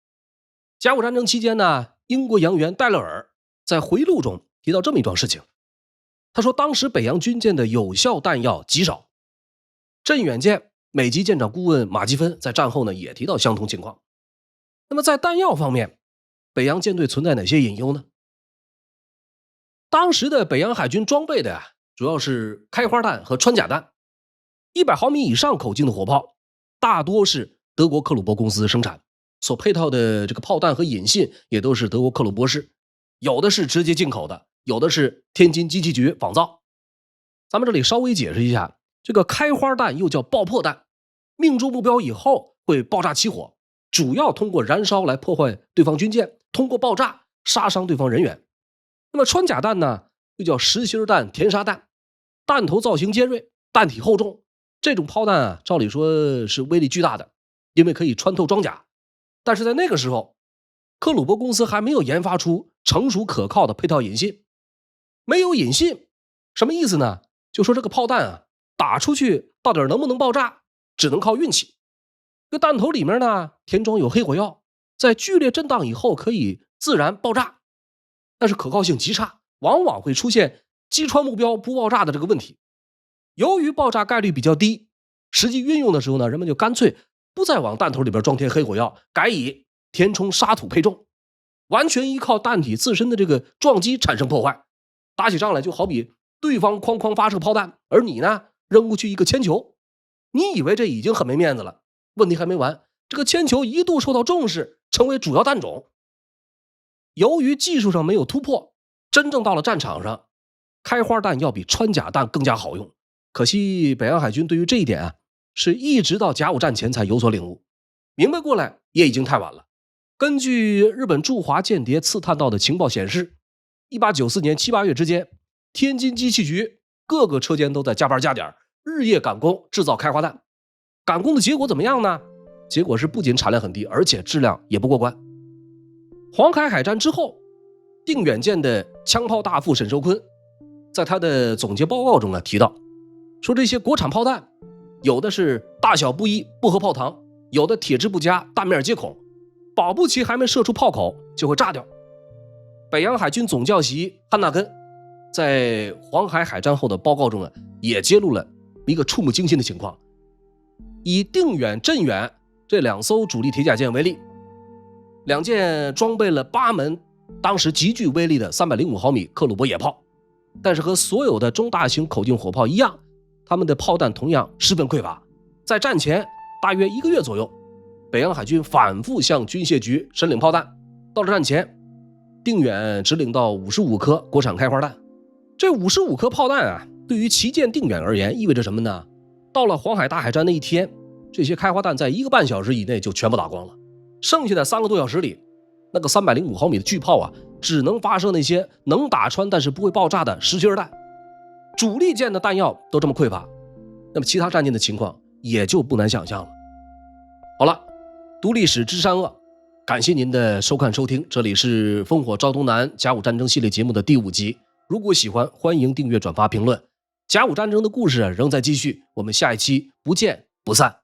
甲午战争期间呢，英国洋员戴勒尔在回忆录中提到这么一桩事情。他说当时北洋军舰的有效弹药极少。镇远舰美籍舰长顾问马基芬在战后呢也提到相同情况。那么在弹药方面，北洋舰队存在哪些隐忧呢？当时的北洋海军装备的主要是开花弹和穿甲弹，100毫米以上口径的火炮大多是德国克虏伯公司生产，所配套的这个炮弹和引信也都是德国克虏伯式，有的是直接进口的，有的是天津机器局仿造。咱们这里稍微解释一下，这个开花弹又叫爆破弹，命中目标以后会爆炸起火，主要通过燃烧来破坏对方军舰，通过爆炸杀伤对方人员。那么穿甲弹呢，又叫实心弹、填沙弹，弹头造型尖锐，弹体厚重，这种炮弹啊，照理说是威力巨大的，因为可以穿透装甲。但是在那个时候，克虏伯公司还没有研发出成熟可靠的配套引信。没有引信什么意思呢？就说这个炮弹啊，打出去到底能不能爆炸，只能靠运气。这弹头里面呢填装有黑火药，在剧烈震荡以后可以自然爆炸，但是可靠性极差，往往会出现击穿目标不爆炸的这个问题。由于爆炸概率比较低，实际运用的时候呢，人们就干脆不再往弹头里边装填黑火药，改以填充沙土配重，完全依靠弹体自身的这个撞击产生破坏。打起仗来就好比对方哐哐发射炮弹，而你呢扔过去一个铅球，你以为这已经很没面子了，问题还没完，这个铅球一度受到重视，成为主要弹种。由于技术上没有突破，真正到了战场上，开花弹要比穿甲弹更加好用。可惜北洋海军对于这一点啊，是一直到甲午战前才有所领悟，明白过来也已经太晚了。根据日本驻华间谍刺探道的情报显示，1894年7、8月之间，天津机器局各个车间都在加班加点，日夜赶工制造开花弹。赶工的结果怎么样呢？结果是不仅产量很低，而且质量也不过关。黄海海战之后，定远舰的枪炮大副沈寿坤在他的总结报告中提到，说这些国产炮弹有的是大小不一，不合炮膛，有的铁质不佳，弹面接孔，保不齐还没射出炮口就会炸掉。北洋海军总教习汉纳根在黄海海战后的报告中也揭露了一个触目惊心的情况。以定远、镇远这2艘主力铁甲舰为例，2舰装备了8门当时极具威力的305毫米克虏伯野炮，但是和所有的中大型口径火炮一样，他们的炮弹同样十分匮乏。在战前大约1个月左右，北洋海军反复向军械局申领炮弹，到了战前，定远只领到55颗国产开花弹。这55颗炮弹对于旗舰定远而言意味着什么呢？到了黄海大海战那一天，这些开花弹在1个半小时以内就全部打光了，剩下的3个多小时里，那个305毫米的巨炮只能发射那些能打穿但是不会爆炸的实心弹。主力舰的弹药都这么匮乏，那么其他战舰的情况也就不难想象了。好了，读历史知善恶，感谢您的收看收听，这里是烽火赵东南甲午战争系列节目的第5集。如果喜欢，欢迎订阅、转发、评论。甲午战争的故事仍在继续，我们下一期不见不散。